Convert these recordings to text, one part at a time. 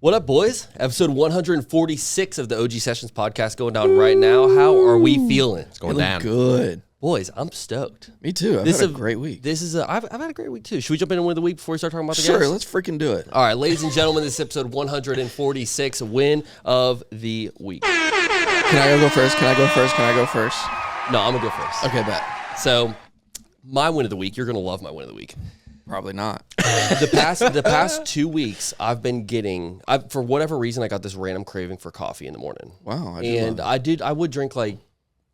What up, boys? Episode 146 of the OG Sessions podcast going down right now. How are we feeling? It's going down. Good. Boys, I'm stoked. Me too. I've had a great week. I've had a great week too. Should we jump in and win of the week before we start talking about the Sure, guys? let's freaking do it. All right, ladies and gentlemen, this is episode 146, win of the week. Can I go first? No, I'm going to go first. Okay, bet. So, my win of the week, you're going to love my win of the week. Probably not. The past 2 weeks, I've been getting, for whatever reason, I got this random craving for coffee in the morning. Wow. I would drink like,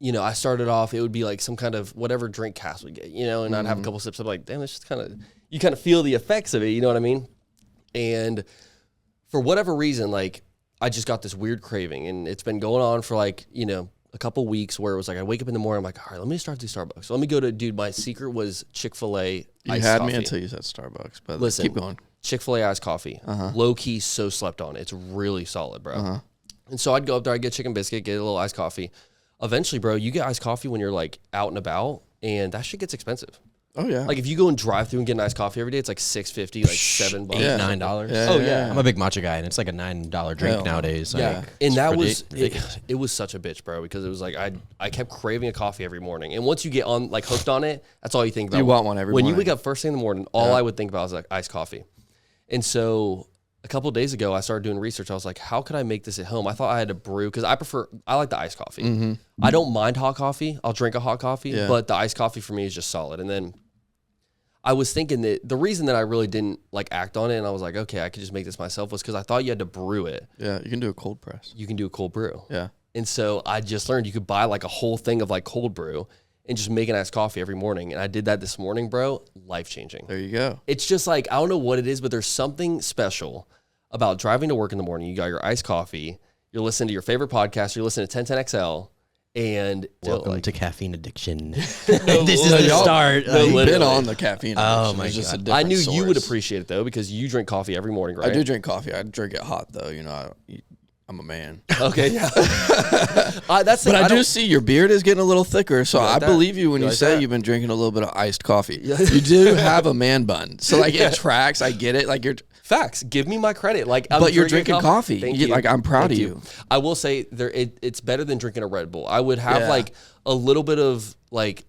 I started off, it would be like some kind of whatever drink Cass would get, and I'd have a couple sips. I'm like, damn, it's just you kind of feel the effects of it, you know what I mean? And for whatever reason, like, I just got this weird craving, and it's been going on for like, a couple weeks where it was like, I wake up in the morning, I'm like, all right, let me start to Starbucks. So let me go to, my secret was Chick-fil-A iced had coffee. me until you said Starbucks, but Listen, keep going. Chick-fil-A iced coffee. Low-key, so slept on. It's really solid, bro. And so I'd go up there, I'd get chicken biscuit, get a little iced coffee. Eventually, bro, you get iced coffee when you're like out and about, and that shit gets expensive. Oh, yeah. Like if you go and drive through and get an iced coffee every day, it's like $6.50, like $7. $8, $9. Yeah, Oh, yeah. I'm a big matcha guy, and it's like a $9 drink nowadays. Yeah, Like, and that was ridiculous. it was such a bitch, bro, because it was like I kept craving a coffee every morning, and once you get on like hooked on it, that's all you think about. You want one every when morning. you wake up first thing in the morning. All I would think about was like iced coffee, and so a couple of days ago, I started doing research. I was like, how could I make this at home? I thought I had to brew because I like the iced coffee. I don't mind hot coffee. I'll drink a hot coffee, but the iced coffee for me is just solid. And then I was thinking that the reason that I really didn't like act on it, and I was like, okay, I could just make this myself, was because I thought you had to brew it. Yeah, you can do a cold press. You can do a cold brew. Yeah. And so I just learned you could buy like a whole thing of like cold brew and just make an iced coffee every morning. And I did that this morning, bro. Life-changing. There you go. It's just like, I don't know what it is, but there's something special about driving to work in the morning. You got your iced coffee, you're listening to your favorite podcast, you're listening to 1010XL, and Welcome to caffeine addiction. this is the start. You've been on the caffeine. Oh, addiction. my It's just a God. different I knew you would source. appreciate it though, because you drink coffee every morning, right? I do drink coffee. I drink it hot, though. I'm a man. Okay, yeah. But I do see your beard is getting a little thicker, so like I that? believe you when You you like say that? you've been drinking a little bit of iced coffee. You do have a man bun, so like it tracks. I get it. Like you're, Facts. Give me my credit. Like, but you're drinking coffee. Thank You- you. like, I'm proud Thank of you. I will say it's better than drinking a Red Bull. I would have Yeah. like a little bit of like,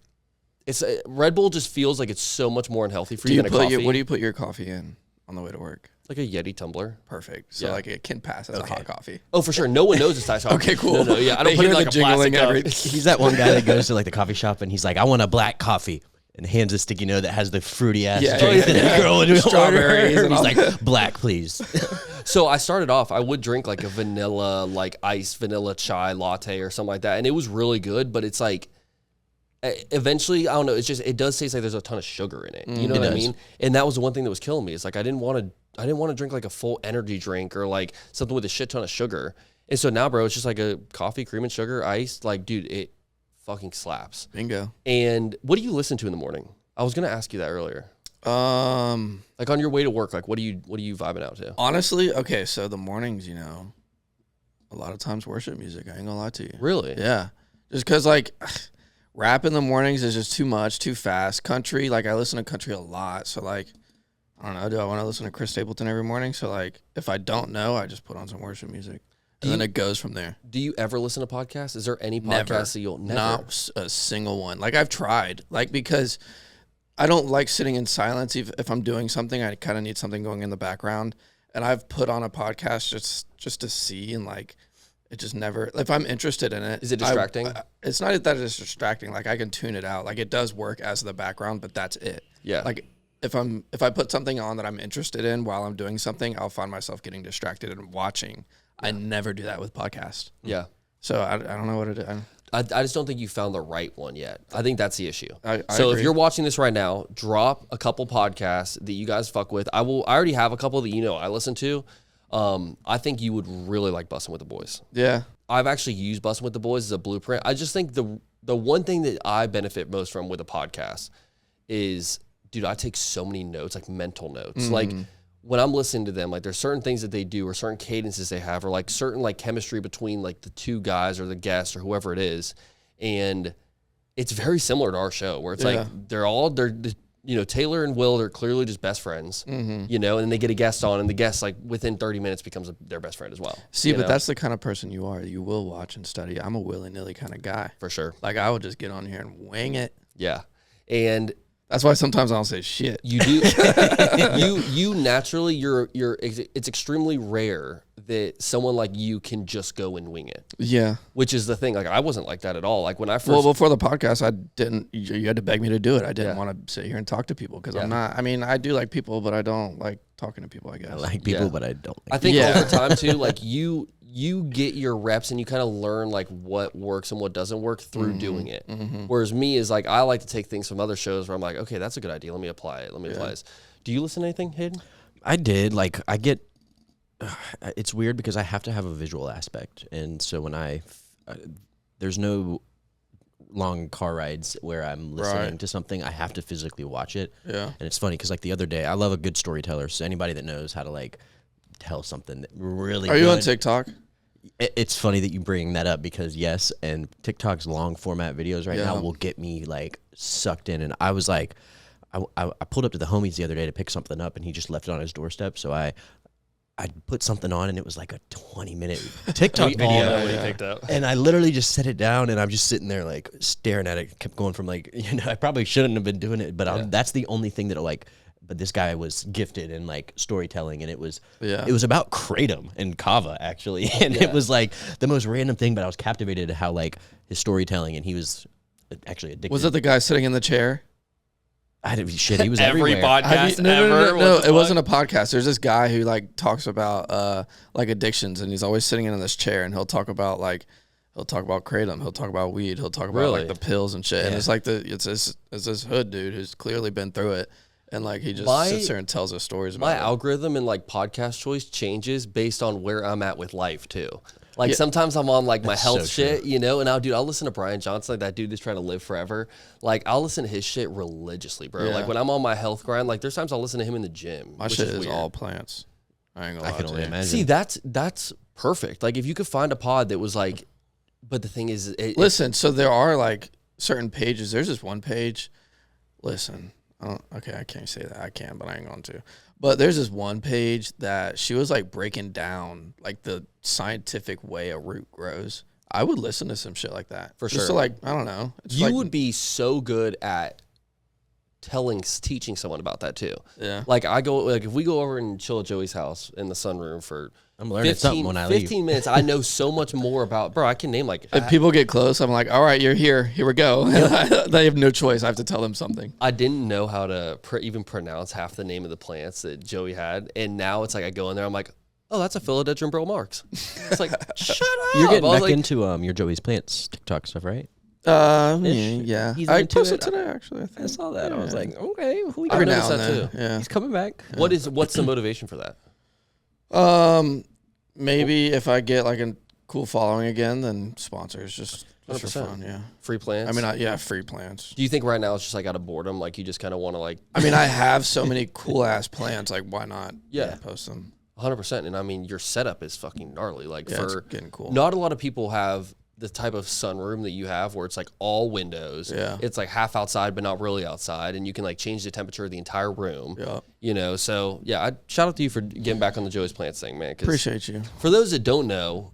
Red Bull just feels like it's so much more unhealthy for do you you than a put coffee. your, what do you put your coffee in on the way to work? Like a Yeti tumbler. Perfect. So Yeah. like it can pass as a hot coffee. Oh, for sure. No one knows it's iced coffee. Okay, cool. No, yeah. I They don't put it hear in like the a plastic jingling cup. every- He's that one guy that goes to like the coffee shop, and he's like, I want a black coffee. And hands a sticky note that has the fruity ass Yeah, drink yeah, that yeah. the girl would order. Strawberries and He's all like, black, please. So I started off, I would drink like a vanilla, like iced vanilla chai latte or something like that. And it was really good, but it's like, eventually, I don't know, it does taste like there's a ton of sugar in it. You know It what I does. mean? And that was the one thing that was killing me. It's like, I didn't want to drink like a full energy drink or like something with a shit ton of sugar. And so now, bro, it's just like a coffee, cream and sugar, ice. Like, dude, it fucking slaps. Bingo. And what do you listen to in the morning? I was going to ask you that earlier. Like on your way to work, like what are you vibing out to? Honestly, okay, so the mornings, a lot of times worship music. I ain't gonna lie to you. Really? Yeah. Just because, like, rap in the mornings is just too much, too fast. Country, like, I listen to country a lot. So, like, I don't know. Do I want to listen to Chris Stapleton every morning? So, like, if I don't know, I just put on some worship music. And then it goes from there. Do you ever listen to podcasts? Is there any Never. podcasts that you'll never? Not a single one. Like, I've tried. Like, because I don't like sitting in silence. If I'm doing something, I kind of need something going in the background. And I've put on a podcast just to see, and, like, it just never, if I'm interested in it. Is it distracting? It's not that it's distracting. Like, I can tune it out. Like, it does work as the background, but that's it. Yeah. Like, if I put something on that I'm interested in while I'm doing something, I'll find myself getting distracted and watching. I never do that with podcasts. Yeah. So I don't know what it is. I just don't think you found the right one yet. I think that's the issue. I So if agree. you're watching this right now, drop a couple podcasts that you guys fuck with. I already have a couple that I listen to. I think you would really like Bussin' with the Boys. Yeah. I've actually used Bussin' with the Boys as a blueprint. I just think the one thing that I benefit most from with a podcast is, dude, I take so many notes, like mental notes. Like when I'm listening to them, like there's certain things that they do or certain cadences they have or like certain like chemistry between like the two guys or the guest or whoever it is. And it's very similar to our show where it's like they're Taylor and Will are clearly just best friends, and then they get a guest on, and the guest, like, within 30 minutes becomes their best friend as well. See, but that's the kind of person you are. You will watch and study. I'm a willy-nilly kind of guy. For sure. Like, I will just get on here and wing it. Yeah. And that's why sometimes I don't say shit. you do. you naturally, it's extremely rare that someone like you can just go and wing it. Yeah. Which is the thing. Like, I wasn't like that at all. Like, when I first... Well, before the podcast, I didn't... You had to beg me to do it. I didn't want to sit here and talk to people because I'm not... I mean, I do like people, but I don't like talking to people, I guess. I like people, but I don't like I think over time, too, like, you get your reps and you kind of learn, like, what works and what doesn't work through doing it. Whereas me is, like, I like to take things from other shows where I'm like, okay, that's a good idea. Let me apply it. Let me apply this. Do you listen to anything, Hayden? I did. Like, I get... it's weird because I have to have a visual aspect. And so when there's no long car rides where I'm listening to something, I have to physically watch it. Yeah. And it's funny because, like, the other day, I love a good storyteller. So anybody that knows how to, like, tell something really Are you on TikTok? It's funny that you bring that up because, yes, and TikTok's long format videos right now will get me, like, sucked in. And I was like, I pulled up to the homies the other day to pick something up, and he just left it on his doorstep. So I put something on, and it was like a 20-minute TikTok video. And I literally just set it down, and I'm just sitting there, like, staring at it. Kept going from, like, I probably shouldn't have been doing it, but that's the only thing that, like, but this guy was gifted in, like, storytelling, and it was about Kratom and Kava, actually. And it was, like, the most random thing, but I was captivated at how, like, his storytelling, and he was actually addicted. Was it the guy sitting in the chair? He was every everywhere. podcast No, it wasn't a podcast. There's this guy who, like, talks about like addictions, and he's always sitting in this chair, and he'll talk about Kratom, he'll talk about weed, he'll talk about like the pills and shit. And it's like it's this hood dude who's clearly been through it, and, like, he just sits there and tells us stories about it. My algorithm and, like, podcast choice changes based on where I'm at with life too. Like, sometimes I'm on, like, my health shit, and I'll listen to Brian Johnson, like, that dude that's trying to live forever. Like, I'll listen to his shit religiously, bro. Like, when I'm on my health grind, like, there's times I'll listen to him in the gym. My shit is all plants. I ain't gonna lie can only imagine. See, that's perfect. Like, if you could find a pod that was like, but the thing is, listen. So there are, like, certain pages. There's this one page. Listen, I can't say that. I can, but I ain't going to. But there's this one page that she was, like, breaking down, like, the scientific way a root grows. I would listen to some shit like that. For Just sure. to, like, I don't know. You would be so good at teaching someone about that too. Yeah. Like, if we go over and chill at Joey's house in the sunroom for I'm learning something when I leave. 15 minutes, I know so much more about, bro, I can name, like... If people get close, I'm like, all right, you're here. Here we go. They have no choice. I have to tell them something. I didn't know how to even pronounce half the name of the plants that Joey had. And now it's like I go in there, I'm like, oh, that's a Philodendron Bro Marx. It's like, shut up. You're getting back like, into your Joey's Plants TikTok stuff, right? Yeah. He's I into posted it. today, actually. I saw that. I was like, okay, who we Every got? now and then. too. Yeah. He's coming back. What's the motivation for that? Maybe if I get, like, a cool following again, then sponsors just for 100%. fun. Yeah. Free plants? I mean, free plants. Do you think right now it's just like out of boredom, like you just kind of want to like... I mean, I have so many cool ass plants. Like, why not? Post them. 100%. And I mean, your setup is fucking gnarly. Like, it's getting cool. Not a lot of people have the type of sunroom that you have where it's like all windows. Yeah. It's like half outside, but not really outside. And you can like change the temperature of the entire room. Yeah. So yeah, I shout out to you for getting back on the Joey's Plants thing, man. Appreciate you. For those that don't know,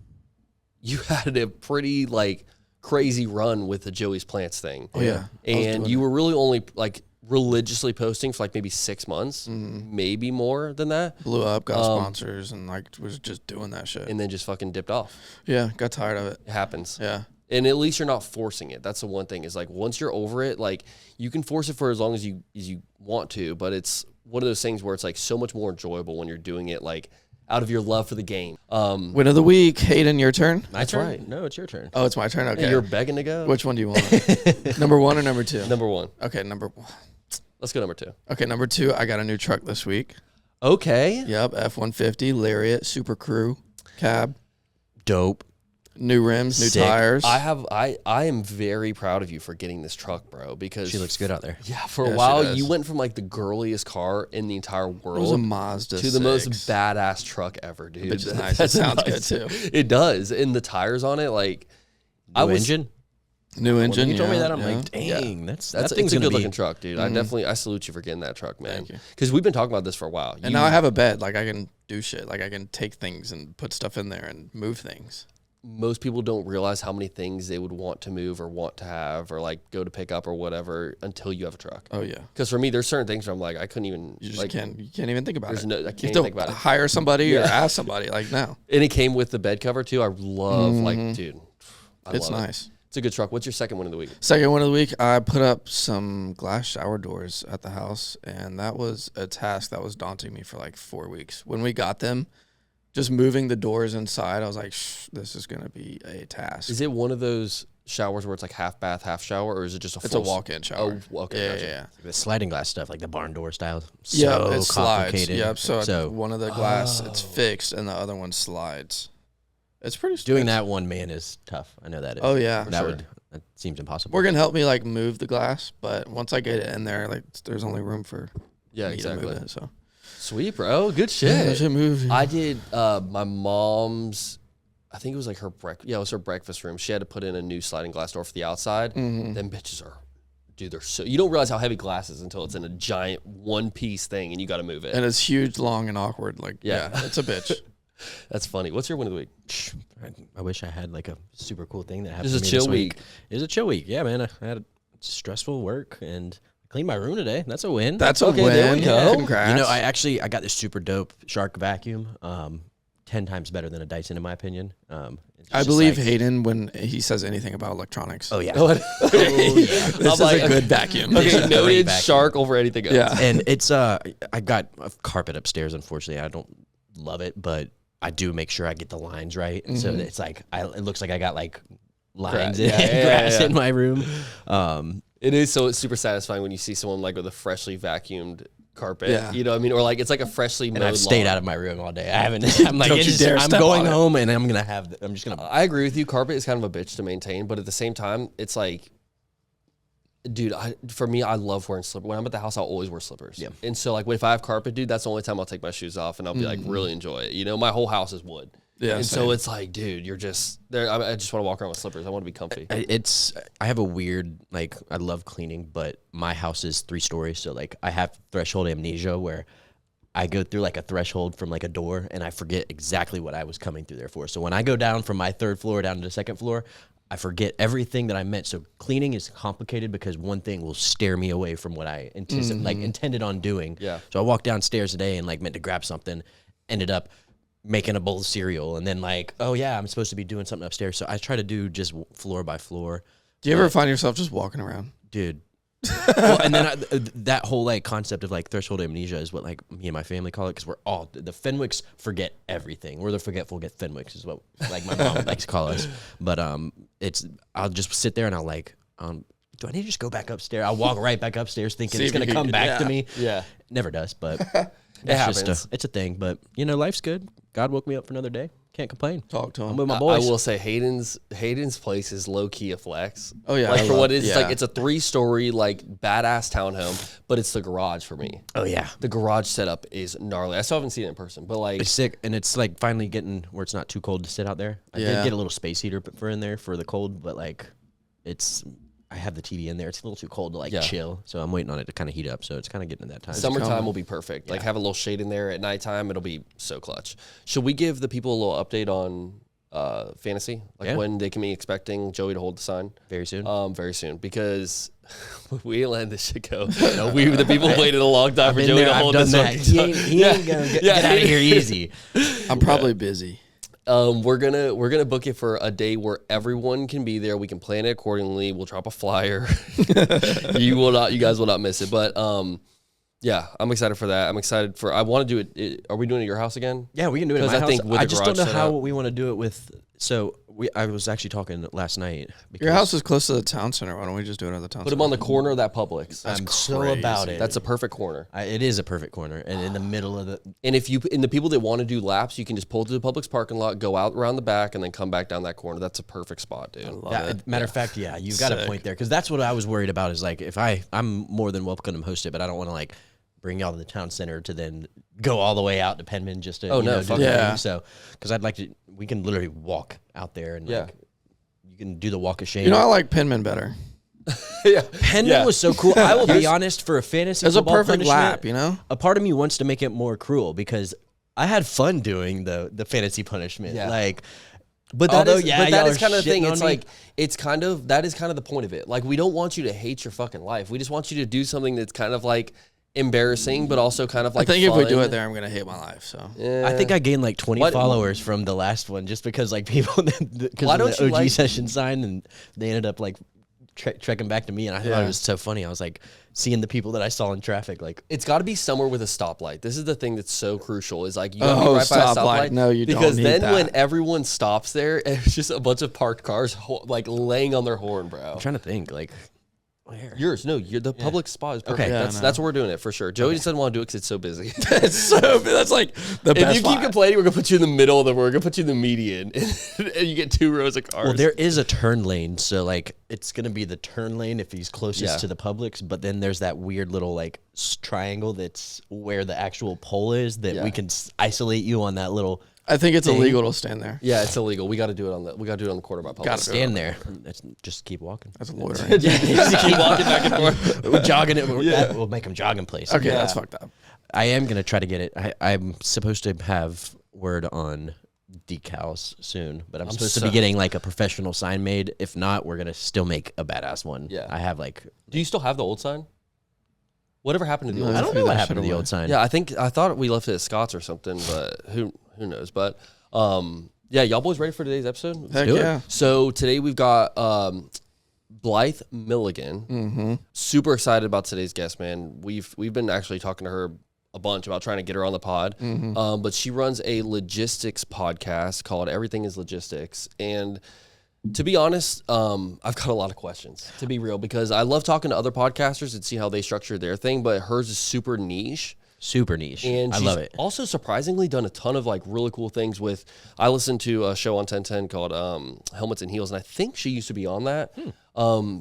you had a pretty like crazy run with the Joey's Plants thing. Oh yeah. And you were really only like religiously posting for like maybe 6 months, maybe more than that. Blew up, got sponsors, and like was just doing that shit. And then just fucking dipped off. Yeah, got tired of it. It happens. Yeah. And at least you're not forcing it. That's the one thing is like once you're over it, like you can force it for as long as you want to, but it's one of those things where it's like so much more enjoyable when you're doing it like out of your love for the game. Win of the week, Hayden, your turn. My turn? Right. No, it's your turn. Oh, it's my turn. Okay. Yeah, you're begging to go. Which one do you want? Number 1 or number 2? Number 1. Okay, number 1. Let's go number 2. Okay, number 2. I got a new truck this week. Okay. Yep, F-150 Lariat Super Crew cab. Dope. New rims, new Sick. tires. I am very proud of you for getting this truck, bro, because she looks good out there. Yeah, for a while you went from like the girliest car in the entire world. It was a Mazda to the most badass truck ever, dude. Which is nice. It sounds good too. It does. And the tires on it, like New engine? New engine. You told me yeah, that. I'm yeah. like, dang, that It's thing's a gonna good be looking truck, dude. I salute you for getting that truck, man. Thank you. Because we've been talking about this for a while. And now I have a bed. Like, I can do shit. Like, I can take things and put stuff in there and move things. Most people don't realize how many things they would want to move or want to have or like go to pick up or whatever until you have a truck. Oh yeah. Because for me, there's certain things where I'm like, I couldn't even. You just like, can't. You can't even think about it. I can't you even have think about to it. hire somebody or ask somebody. Like, no. And it came with the bed cover too. I love dude. It's love nice. It. It's a good truck. What's your second one of the week? Second one of the week, I put up some glass shower doors at the house, and that was a task that was daunting me for like 4 weeks. When we got them, just moving the doors inside, I was like, this is going to be a task. Is it one of those showers where it's like half bath, half shower, or is it just a It's full a walk-in shower. Oh, okay. Yeah, Gotcha. yeah. the sliding glass stuff, like the barn door style. Yeah, So it slides. complicated. Yep. So one of the glass, it's Oh. fixed, and the other one slides. It's pretty. Doing that one, man, is tough. I know that is. Oh yeah. That seems impossible. We're gonna help me like move the glass, but once I get it in there, like there's only room for Yeah, me exactly. to move it. So Sweet, bro. Good yeah, shit. should move. I did my mom's. I think it was like her breakfast. Yeah, it was her breakfast room. She had to put in a new sliding glass door for the outside. Mm-hmm. Them bitches are, dude. They're so. You don't realize how heavy glass is until it's in a giant one piece thing, and you got to move it. And it's huge, long, and awkward. Like Yeah. yeah it's a bitch. That's funny. What's your win of the week? I wish I had like a super cool thing that happened. Just a to me chill this week. It was a chill week. Yeah, man. I had stressful work and I cleaned my room today. That's a win. That's a Okay, win. there we go. Congrats. You know, I got this super dope Shark vacuum. 10 times better than a Dyson in my opinion. It's I just believe like- Hayden when he says anything about electronics. Oh yeah. This is like, a good vacuum. Okay, Great noted vacuum. Shark over anything else. Yeah. And it's I got a carpet upstairs. Unfortunately, I don't love it, but I do make sure I get the lines right. So it's like it looks like I got like lines in grass in my room. It is so it's super satisfying when you see someone like with a freshly vacuumed carpet. Yeah. You know what I mean? Or like it's like a freshly mowed And I've stayed lawn. out of my room all day. I haven't. I'm like, Don't you dare I'm step going on it. home and I'm gonna have. I'm just gonna. I agree with you. Carpet is kind of a bitch to maintain, but at the same time, it's like, dude, for me, I love wearing slippers. When I'm at the house, I'll always wear slippers. Yeah. And so, like, if I have carpet, dude, that's the only time I'll take my shoes off and I'll be like, really enjoy it. You know, my whole house is wood. Yeah, And same. so it's like, dude, you're just there. I just want to walk around with slippers. I want to be comfy. I have a weird like. I love cleaning, but my house is 3 stories, so like I have threshold amnesia where I go through like a threshold from like a door and I forget exactly what I was coming through there for. So when I go down from my 3rd floor down to the 2nd floor, I forget everything that I meant. So cleaning is complicated because one thing will steer me away from what I intended on doing. Yeah. So I walked downstairs today and like meant to grab something, ended up making a bowl of cereal, and then like, oh yeah, I'm supposed to be doing something upstairs. So I try to do just floor by floor. Do you ever find yourself just walking around? Dude. Well, and then that whole like concept of like threshold amnesia is what like me and my family call it, because we're all the Fenwicks forget everything. We're the forgetful get Fenwicks is what like my mom likes to call us. But I'll just sit there and I'll like do I need to just go back upstairs? I'll walk right back upstairs thinking See it's if gonna you come can- back to yeah. me. Yeah. Never does, but It happens. it's a thing. But you know, life's good. God woke me up for another day. Can't complain. Talk to I'm him. with my I boys. will say Hayden's place is low key a flex. Oh, yeah, like I for love- what it is, yeah. like it's a 3-story like badass townhome, but it's the garage for me. Oh yeah. The garage setup is gnarly. I still haven't seen it in person, but like It's sick, and it's like finally getting where it's not too cold to sit out there. I did Yeah. get a little space heater for in there for the cold, but like I have the TV in there. It's a little too cold to like Yeah. chill, so I'm waiting on it to kind of heat up. So it's kind of getting to that time. summertime will be perfect. Like have a little shade in there at nighttime. It'll be so clutch. Should we give the people a little update on fantasy? Like Yeah. when they can be expecting Joey to hold the sign? Very soon. Very soon, because we ain't letting this shit go. The people waited a long time for Been Joey there, to I've hold done this that. fucking He sign. ain't gonna get out of here easy. I'm probably busy. We're gonna book it for a day where everyone can be there. We can plan it accordingly. We'll drop a flyer. You guys will not miss it. But yeah, I'm excited for that. I'm excited for. I want to do it. Are we doing it at your house again? Yeah, we can do it. At 'Cause my I house. think with I the just don't garage know how setup- we want to do it with. So I was actually talking last night. Your house is close to the town center. Why don't we just do it at the town Put center? them on the corner of that Publix. I'm so crazy. about it. That's a perfect corner. It is a perfect corner, and in the middle of the. And the people that want to do laps, you can just pull to the Publix parking lot, go out around the back, and then come back down that corner. That's a perfect spot, dude. Matter of fact, yeah, you've got a Sick. point there, because that's what I was worried about. Is like if I'm more than welcome to host it, but I don't want to like bring y'all to the town center to then go all the way out to Penman just to Oh, no, do fuck the yeah. thing. So because I'd like to, we can literally walk out there and Yeah. like You can do the walk of shame. You know, I like Penman better. Yeah. Penman was so cool. I will be honest, for a fantasy It's a football perfect punishment, lap, you know? a part of me wants to make it more cruel because I had fun doing the fantasy punishment. Yeah. Like, But that although, is, yeah, but that y'all is are kind of the thing. shitting It's on me. like that is kind of the point of it. Like, we don't want you to hate your fucking life. We just want you to do something that's kind of like embarrassing, but also kind of like I think if we do fun. it there, I'm going to hate my life. So I think I gained like 20 What- followers from the last one just because like people because Why of don't the you OG like- session sign and they ended up like trekking back to me and I thought it was so funny. I was like seeing the people that I saw in traffic like It's got to be somewhere with a stoplight. This is the thing that's so crucial. Is like you got to be right by a stoplight. stoplight. No, you don't because need then that. when everyone stops there, it's just a bunch of parked cars like laying on their horn, bro. I'm trying to think like where? Yours, no, you're the public spot is perfect. Okay. Yeah, That's what we're doing it for sure. Joey just doesn't want to do it because it's so busy. that's like the If best you keep spot. complaining, we're gonna put you in the middle of the. We're gonna put you in the median, and you get 2 rows of cars. Well, there is a turn lane, so like it's gonna be the turn lane if he's closest Yeah. to the Publix. But then there's that weird little like triangle that's where the actual pole is that Yeah. we can isolate you on that little I think it's thing. illegal to stand there. Yeah, it's illegal. We got to do it on the. We got to do it on the quarter by public. Gotta do it. stand there. That's, just keep walking. That's loitering. Just keep walking back and forth. We're jogging it. We'll make him jog in place. Okay, Yeah. that's fucked up. I am gonna try to get it. I'm supposed to have word on decals soon, but I'm supposed to be getting like a professional sign made. If not, we're gonna still make a badass one. Yeah. I have like Do you still have the old sign? Whatever happened to the No, old I sign? don't threw know what that happened to shit the away. old sign. Yeah, I thought we left it at Scott's or something, but who knows? But yeah, y'all boys ready for today's episode? Heck do it. yeah. So today we've got Blythe Milligan. Mm-hmm. Super excited about today's guest, man. We've been actually talking to her a bunch about trying to get her on the pod. But she runs a logistics podcast called Everything is Logistics. And to be honest, I've got a lot of questions, to be real, because I love talking to other podcasters and see how they structure their thing, but hers is super niche. Super niche. And I she's love it. also surprisingly done a ton of like really cool things with. I listened to a show on 1010 called Helmets and Heels, and I think she used to be on that.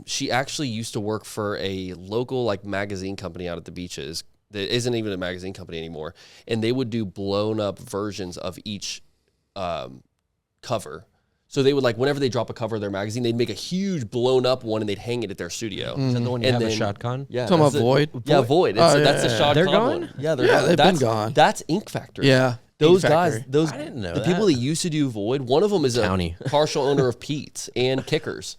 She actually used to work for a local like magazine company out at the beaches that isn't even a magazine company anymore, and they would do blown up versions of each cover. So they would like whenever they drop a cover of their magazine, they'd make a huge blown up one and they'd hang it at their studio. Is that the one you And have a then- shotgun? Yeah, Talking that's about it. Void? Yeah, Void. It's, Oh, that's yeah, a yeah, shot. They're Cobb gone? one. Yeah, they're Yeah, gone. they've been That's- gone. That's Ink Factory. Yeah. Those Ink guys, Factory. those I didn't know the that. people that used to do Void. One of them is a County. partial owner of Pete's and Kickers,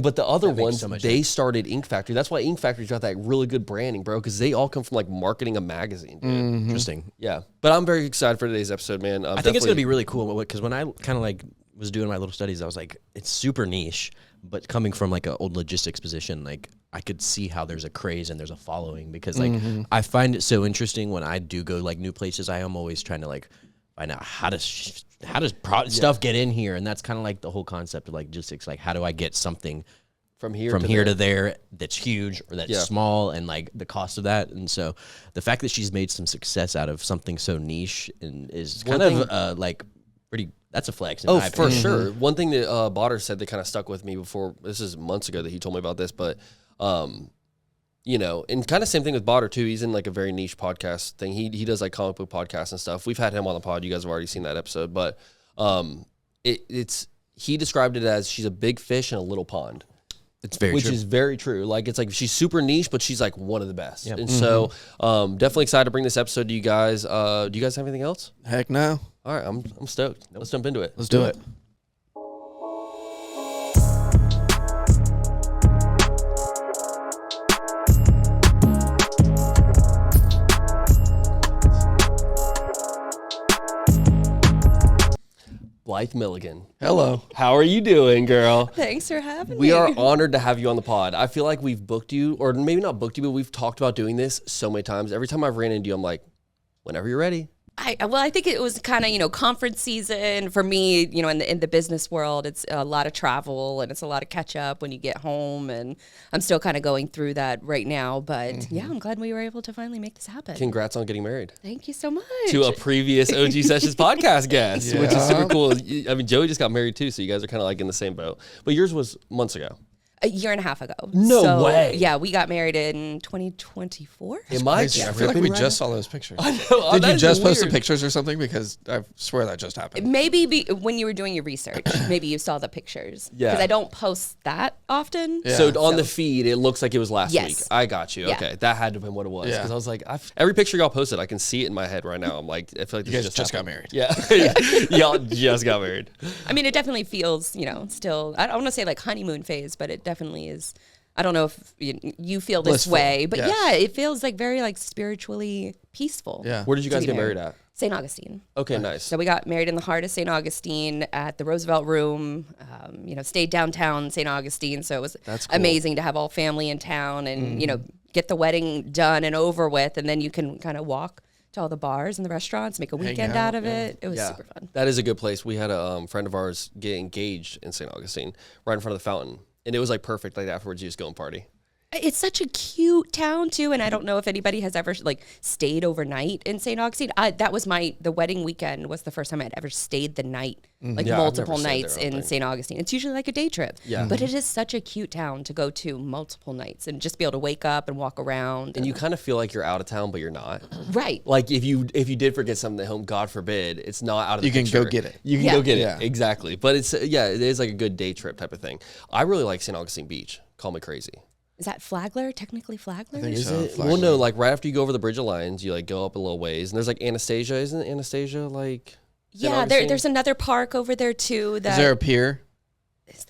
but the other makes ones so much they started Ink Factory. That's why Ink Factory's got that really good branding, bro. Because they all come from like marketing a magazine. Dude. Interesting. Yeah, but I'm very excited for today's episode, man. I think it's gonna be really cool because when I kind of like was doing my little studies, I was like, it's super niche, but coming from like an old logistics position, like I could see how there's a craze and there's a following because like I find it so interesting when I do go like new places. I am always trying to like find out how does stuff get in here, and that's kind of like the whole concept of like logistics. Like, how do I get something from here to there that's huge or that's small, and like the cost of that. And so the fact that she's made some success out of something so niche and is kind of like pretty. That's a flex. In Oh, my for opinion. sure. One thing that Botter said that kind of stuck with me before, this is months ago that he told me about this, but, you know, and kind of same thing with Botter too. He's in like a very niche podcast thing. He does like comic book podcasts and stuff. We've had him on the pod. You guys have already seen that episode, but he described it as she's a big fish in a little pond. It's very Which true. is very true. Like, it's like she's super niche, but she's like one of the best. And so definitely excited to bring this episode to you guys. Do you guys have anything else? Heck no. All right, I'm stoked. Let's jump into it. Let's do it. Blythe Milligan. Hello. How are you doing, girl? Thanks for having We me. are honored to have you on the pod. I feel like we've booked you, or maybe not booked you, but we've talked about doing this so many times. Every time I've ran into you, I'm like, whenever you're ready. I think it was kind of, conference season for me, in the business world. It's a lot of travel and it's a lot of catch up when you get home. And I'm still kind of going through that right now. But yeah, I'm glad we were able to finally make this happen. Congrats on getting married. Thank you so much. To a previous OG Sessions podcast guest, which is super cool. I mean, Joey just got married too, so you guys are kind of like in the same boat. But yours was months ago. A year and a half ago. No way. Yeah, we got married in 2024. Am I I feel like we just saw those pictures. I know. Did that you is just post the weird. pictures or something? Because I swear that just happened. Maybe when you were doing your research, maybe you saw the pictures. Yeah. Because I don't post that often. Yeah. So on the feed, it looks like it was last Yes. week. I got you. Yeah. Okay, that had to have been what it was. Yeah. Because I was like, every picture y'all posted, I can see it in my head right now. I'm like, I feel like You this guys just got happened. married. Yeah, y'all just got married. I mean, it definitely feels, still, I don't want to say like honeymoon phase, but it definitely is. I don't know if you feel this Blissful, way, but yes. yeah, it feels like very like spiritually peaceful. Yeah. Where did you to guys be get married at? St. Augustine. Okay, nice. So we got married in the heart of St. Augustine at the Roosevelt Room. Stayed downtown St. Augustine, so it was That's cool. amazing to have all family in town and get the wedding done and over with, and then you can kind of walk to all the bars and the restaurants, make a weekend out of it. It was super fun. That is a good place. We had a friend of ours get engaged in St. Augustine, right in front of the fountain, and it was like perfect. Like afterwards, you just go and party. It's such a cute town too, and I don't know if anybody has ever like stayed overnight in St. Augustine. That was the wedding weekend was the first time I'd ever stayed the night, like Yeah, I've multiple never stayed nights there, I don't in think. St. Augustine. It's usually like a day trip, but it is such a cute town to go to multiple nights and just be able to wake up and walk around. And you kind of feel like you're out of town, but you're not. Right. Like if you did forget something at home, God forbid, it's not out of the You can picture. go get it. You can Yeah. go get Yeah. it. Exactly. But it is like a good day trip type of thing. I really like St. Augustine Beach. Call me crazy. Is that Flagler? Technically Flagler? think Is so, it? Flagler. Well, no, like right after you go over the Bridge of Lions, you like go up a little ways, and there's like Anastasia. Isn't Anastasia like? St. Yeah, Augustine? there's another park over there too. That Is there a pier?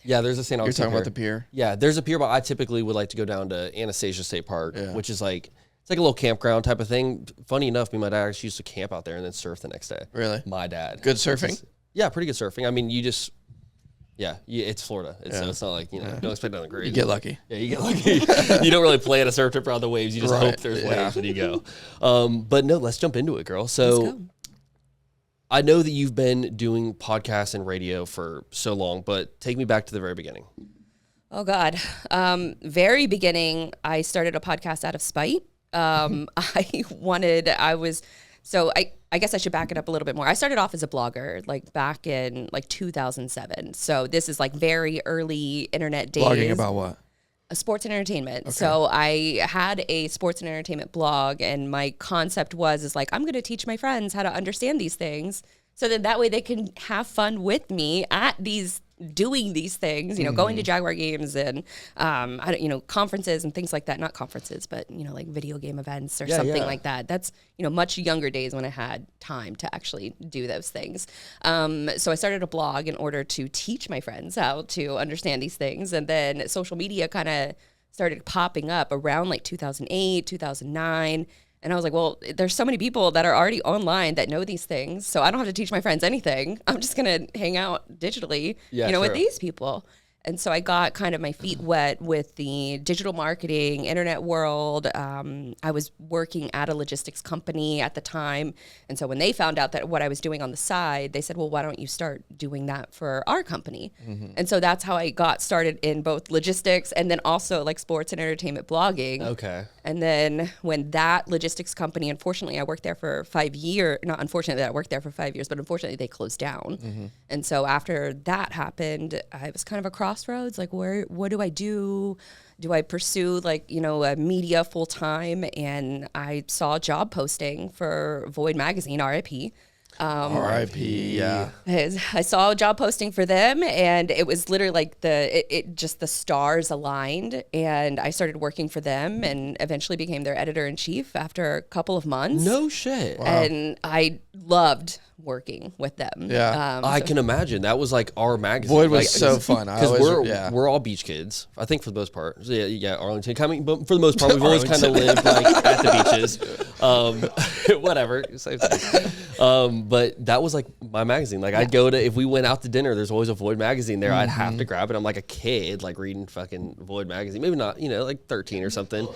Yeah, there's a St. You're Augustine. talking about the pier? Yeah, there's a pier, but I typically would like to go down to Anastasia State Park, Yeah. which is like it's like a little campground type of thing. Funny enough, me and my dad actually used to camp out there and then surf the next day. Really? My dad. Good surfing? Yeah, pretty good surfing. I mean, it's Florida. So it's not like, don't expect nothing crazy. You get lucky. Yeah, you get lucky. You don't really plan a surf trip around the waves. You just Right, hope there's yeah. waves when you go. But no, let's jump into it, girl. Let's So go. I know that you've been doing podcasts and radio for so long, but take me back to the very beginning. Oh God. Very beginning, I started a podcast out of spite. I guess I should back it up a little bit more. I started off as a blogger, like back in like 2007. So this is like very early internet days. Blogging about what? Sports and entertainment. So I had a sports and entertainment blog, and my concept is like, I'm going to teach my friends how to understand these things, so that way they can have fun with me at doing these things, going to Jaguar games and, conferences and things like that. Not conferences, but, like video game events or something like that. That's, much younger days when I had time to actually do those things. So I started a blog in order to teach my friends how to understand these things. And then social media kind of started popping up around like 2008, 2009. And I was like, well, there's so many people that are already online that know these things, so I don't have to teach my friends anything. I'm just going to hang out digitally, with these people. And so I got kind of my feet wet with the digital marketing, internet world. I was working at a logistics company at the time. And so when they found out that what I was doing on the side, they said, well, why don't you start doing that for our company? And so that's how I got started in both logistics and then also like sports and entertainment blogging. Okay. And then when that logistics company, unfortunately, I worked there for 5 years. Not unfortunately that I worked there for 5 years, but unfortunately they closed down. And so after that happened, I was kind of a crossroads. Like, what do I do? Do I pursue a media full time? And I saw a job posting for Void Magazine, RIP. R.I.P. Yeah. I saw a job posting for them, and it was literally like just the stars aligned, and I started working for them and eventually became their editor-in-chief after a couple of months. No shit. And I loved working with them. Yeah. I can imagine. That was like our magazine. Void was so fun. I Because always- we're all beach kids, I think, for the most part. So yeah, Arlington. But for the most part, we've always kind of lived like at the beaches. Whatever. Same thing. But that was like my magazine. Like I'd go to, if we went out to dinner, there's always a Void magazine there. I'd have to grab it. I'm like a kid, like reading fucking Void magazine. Maybe not, like 13 or something.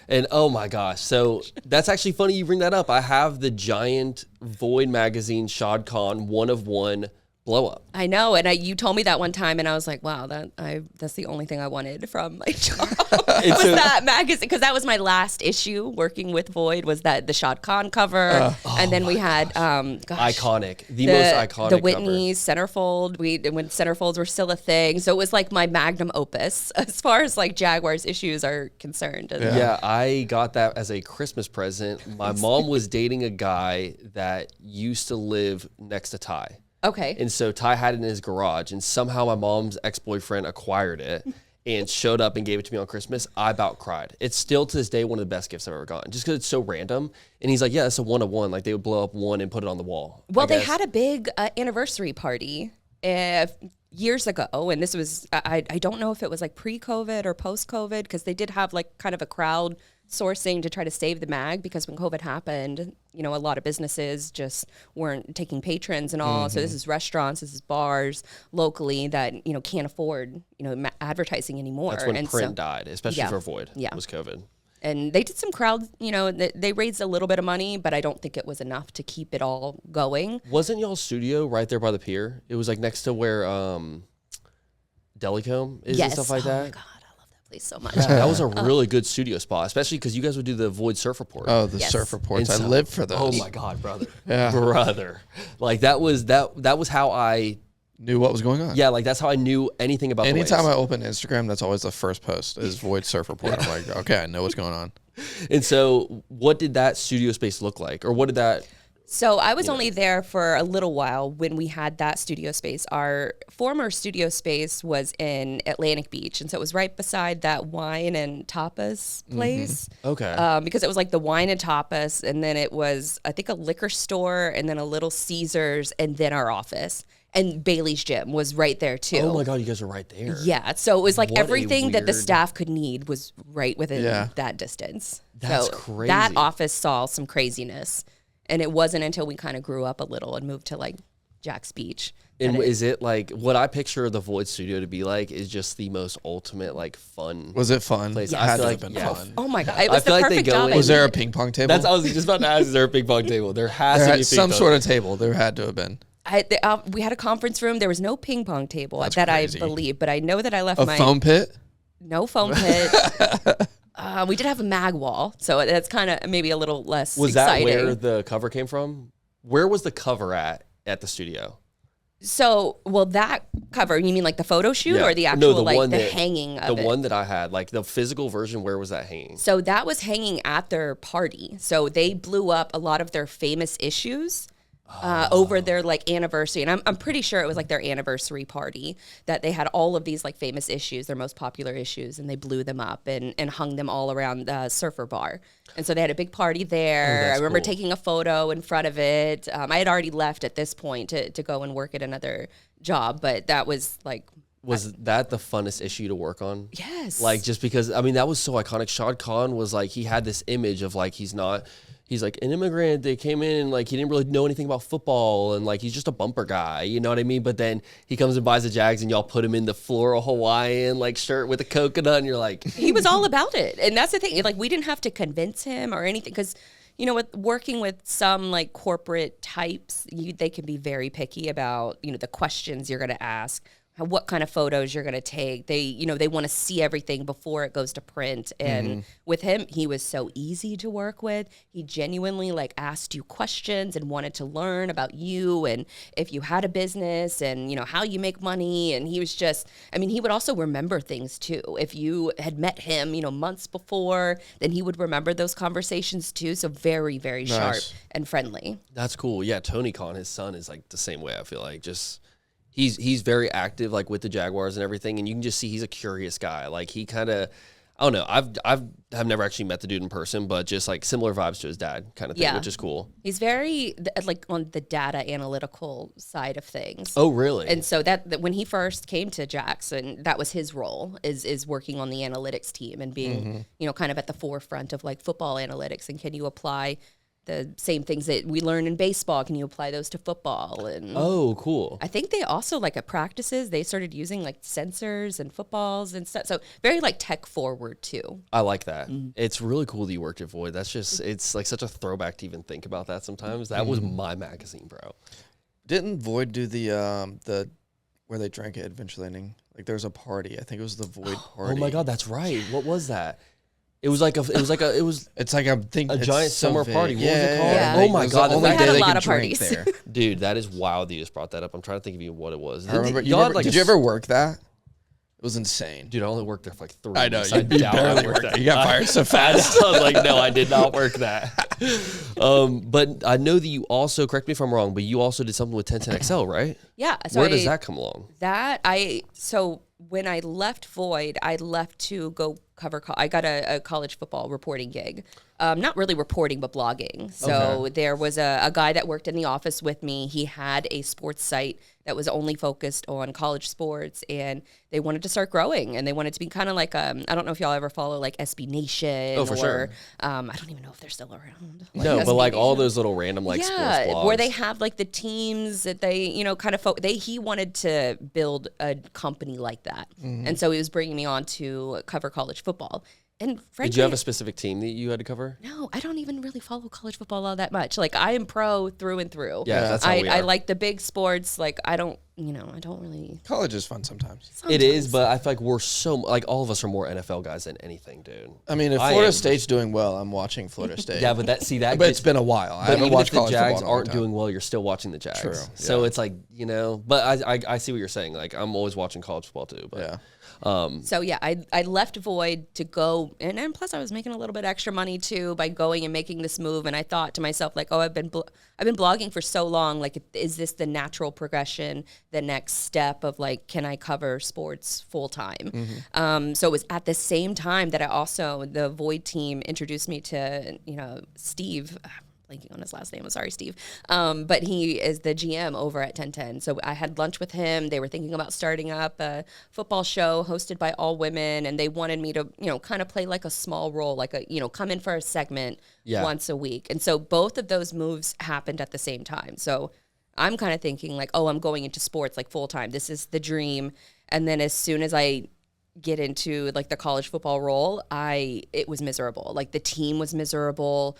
And oh my gosh. So that's actually funny you bring that up. I have the giant Void magazine Shad Khan 1 of 1 blow up. I know, and you told me that one time, and I was like, "Wow, that's the only thing I wanted from my job was that magazine." Because that was my last issue working with Void, was that the Shad Khan cover, and then we had iconic, the most iconic, the Whitney's centerfold. When centerfolds were still a thing, so it was like my magnum opus as far as like Jaguars issues are concerned. Yeah, I got that as a Christmas present. My mom was dating a guy that used to live next to Ty. Okay. And so Ty had it in his garage, and somehow my mom's ex-boyfriend acquired it and showed up and gave it to me on Christmas. I about cried. It's still to this day one of the best gifts I've ever gotten, just because it's so random. And he's like, yeah, it's a 1-of-1. Like, they would blow up one and put it on the wall. Well, they had a big anniversary party years ago, and this was, I don't know if it was like pre-COVID or post-COVID, because they did have like kind of a crowd sourcing to try to save the mag, because when COVID happened, you know, a lot of businesses just weren't taking patrons and all. So this is restaurants, this is bars locally that, you know, can't afford, you know, advertising anymore. That's when and print died, especially for Void. Yeah. Was COVID. And they did some crowd, you know, they raised a little bit of money, but I don't think it was enough to keep it all going. Wasn't y'all's studio right there by the pier? It was like next to where Delicombe is and stuff like that. Oh my God, I love that place so much. Yeah, that was a really good studio spot, especially because you guys would do the Void Surf Report. Oh, the surf reports. I live for those. Oh my God, brother. Brother. Like that was how I Knew what was going on. Yeah, like that's how I knew anything about Anytime the I open Instagram, that's always the first post is Void Surf Report. I'm like, okay, I know what's going on. And so what did that studio space look like? Or what did that... So I was only there for a little while when we had that studio space. Our former studio space was in Atlantic Beach, and so it was right beside that wine and tapas place. Okay. Because it was like the wine and tapas, and then it was, I think, a liquor store, and then a Little Caesars, and then our office. And Bailey's Gym was right there too. Oh my God, you guys are right there. Yeah, so it was like What a everything that the weird- staff could need was right within that distance. That's so crazy. That office saw some craziness. And it wasn't until we kind of grew up a little and moved to like Jack's Beach. And is it like what I picture the Void Studio to be like is just the most ultimate like fun? Was it fun? Place. It I had feel to like have been yes. fun. Oh my God, it was the feel like they perfect go job. in- Was there a ping pong table? That's I was just about to ask. Is there a ping pong table? There has There to had be a some ping sort pong. of table. There had to have been. We had a conference room. There was no ping pong table That's that crazy. I believe, but I know that I left A my foam pit? no foam pit. We did have a mag wall, so that's kind of maybe a little less Was exciting. that where the cover came from? Where was the cover at the studio? So, well, that cover, you mean like the photo shoot Yeah. or the actual, No, the like one the that- hanging of The it? one that I had, like the physical version, where was that hanging? So that was hanging at their party. So they blew up a lot of their famous issues over their like anniversary. And I'm pretty sure it was like their anniversary party that they had all of these like famous issues, their most popular issues, and they blew them up and hung them all around the Surfer Bar. And so they had a big party there. I remember taking a photo in front of it. I had already left at this point to go and work at another job, but that was like... Was that the funnest issue to work on? Yes. Like, just because, I mean, that was so iconic. Shad Khan was like, he had this image of like, he's like an immigrant. They came in and like, he didn't really know anything about football. And like, he's just a bumper guy. You know what I mean? But then he comes and buys the Jags and y'all put him in the floral Hawaiian like shirt with a coconut. And you're like, He was all about it. And that's the thing. Like, we didn't have to convince him or anything because, you know, with working with some like corporate types, they can be very picky about, you know, the questions you're going to ask, what kind of photos you're going to take. They, you know, they want to see everything before it goes to print. And with him, he was so easy to work with. He genuinely like asked you questions and wanted to learn about you and if you had a business and, you know, how you make money. And he was just, I mean, he would also remember things too. If you had met him, you know, months before, then he would remember those conversations too. So very, very sharp and friendly. that's cool. Yeah. Tony Khan, his son, is like the same way. I feel like just, he's very active, like with the Jaguars and everything. And you can just see he's a curious guy. Like he kind of, I don't know. I've never actually met the dude in person, but just like similar vibes to his dad kind of thing, Yeah. which is cool. He's very like on the data analytical side of things. Oh, really? And so that when he first came to Jackson, that was his role is working on the analytics team and being, you know, kind of at the forefront of like football analytics. And can you apply the same things that we learn in baseball? Can you apply those to football? And Oh, cool. I think they also like at practices, they started using like sensors and footballs and stuff. So very like tech forward too. I like that. It's really cool that you worked at Void. That's just, it's like such a throwback to even think about that sometimes. That was my magazine, bro. Didn't Void do the where they drank at Adventure Landing? Like there was a party. I think it was the Void party. Oh my God, that's right. What was that? It was like a It's like a giant summer party. What was it called? Yeah. Oh my God, We had a lot of parties. there. dude, that is wild that you just brought that up. I'm trying to think of even what it was. I remember. Y'all Did you ever work that? It was insane. Dude, I only worked there for like 3 I know. weeks. You I doubt I barely worked worked that. You got fired so fast. I was like, no, I did not work that. But I know that you also, correct me if I'm wrong, but you also did something with 1010XL, right? Yeah. So Where does that come along? So when I left Void, I left to go cover. I got a college football reporting gig. Not really reporting, but blogging. So there was a guy that worked in the office with me. He had a sports site that was only focused on college sports, and they wanted to start growing, and they wanted to be kind of like, I don't know if y'all ever follow like SB Nation. Oh, for sure. I don't even know if they're still around. No, but SB like all Nation. those little random like sports blogs. Where they have like the teams that they, kind of he wanted to build a company like that. And so he was bringing me on to cover college football. And frankly, Did you have a specific team that you had to cover? no, I don't even really follow college football all that much. Like I am pro through and through. Yeah, that's how we I are. like the big sports. Like I don't really. College is fun sometimes. It is, but I feel like we're so, like all of us are more NFL guys than anything, dude. I mean, if I Florida am. State's doing well, I'm watching Florida State. Yeah, but that But it's been a while. I But haven't even watched if the college Jags football in a long aren't time. doing well, you're still watching the Jags. True, So yeah. it's like, but I see what you're saying. Like I'm always watching college football too. But Yeah. So yeah, I left Void to go, and plus I was making a little bit extra money too by going and making this move. And I thought to myself, like, oh, I've been blogging for so long. Like, is this the natural progression, the next step of like, can I cover sports full time? So it was at the same time that the Void team introduced me to Steve. Blanking on his last name. I'm sorry, Steve. But he is the GM over at 1010. So I had lunch with him. They were thinking about starting up a football show hosted by all women, and they wanted me to, kind of play like a small role, like come in for a segment once a week. And so both of those moves happened at the same time. So I'm kind of thinking like, oh, I'm going into sports like full time. This is the dream. And then as soon as I get into like the college football role, it was miserable. Like the team was miserable.